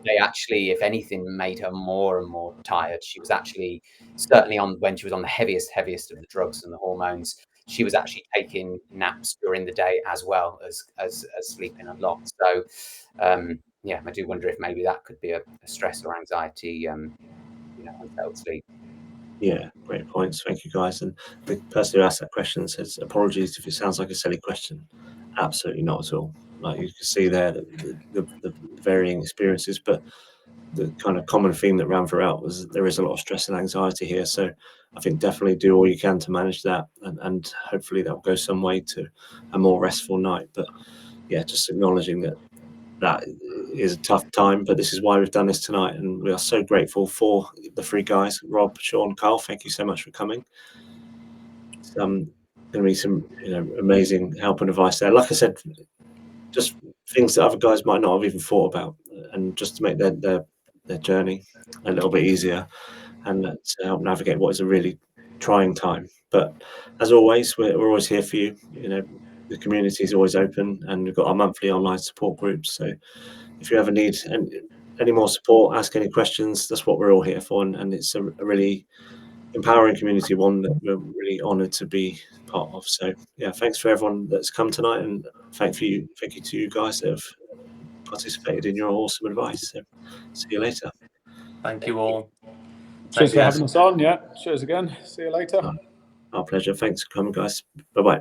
Speaker 2: they actually, if anything, made her more and more tired. She was actually, certainly when she was on the heaviest of the drugs and the hormones, she was actually taking naps during the day as well as sleeping a lot. So yeah, I do wonder if maybe that could be a stress or anxiety, unfulfilled sleep.
Speaker 1: Yeah, great points. Thank you, guys. And the person who asked that question says, apologies if it sounds like a silly question. Absolutely not at all. Like, you can see there the varying experiences, but the kind of common theme that ran throughout was that there is a lot of stress and anxiety here. So I think definitely do all you can to manage that, and hopefully that will go some way to a more restful night. But yeah, just acknowledging that is a tough time, but this is why we've done this tonight, and we are so grateful for the three guys, Rob, Sean, Carl. Thank you so much for coming. it's going to be some amazing help and advice there. Like I said, just things that other guys might not have even thought about, and just to make their journey a little bit easier, and to help navigate what is a really trying time. But as always, we're always here for you. The community is always open, and we've got our monthly online support groups. So if you ever need any more support, ask any questions. That's what we're all here for, and it's a really empowering community, one that we're really honoured to be part of. So yeah, thanks for everyone that's come tonight, and thank you to you guys that have participated in your awesome advice. So see you later.
Speaker 4: Thank you all.
Speaker 3: Cheers for having us on. Yeah, cheers again. See you later.
Speaker 1: Our pleasure. Thanks for coming, guys. Bye bye.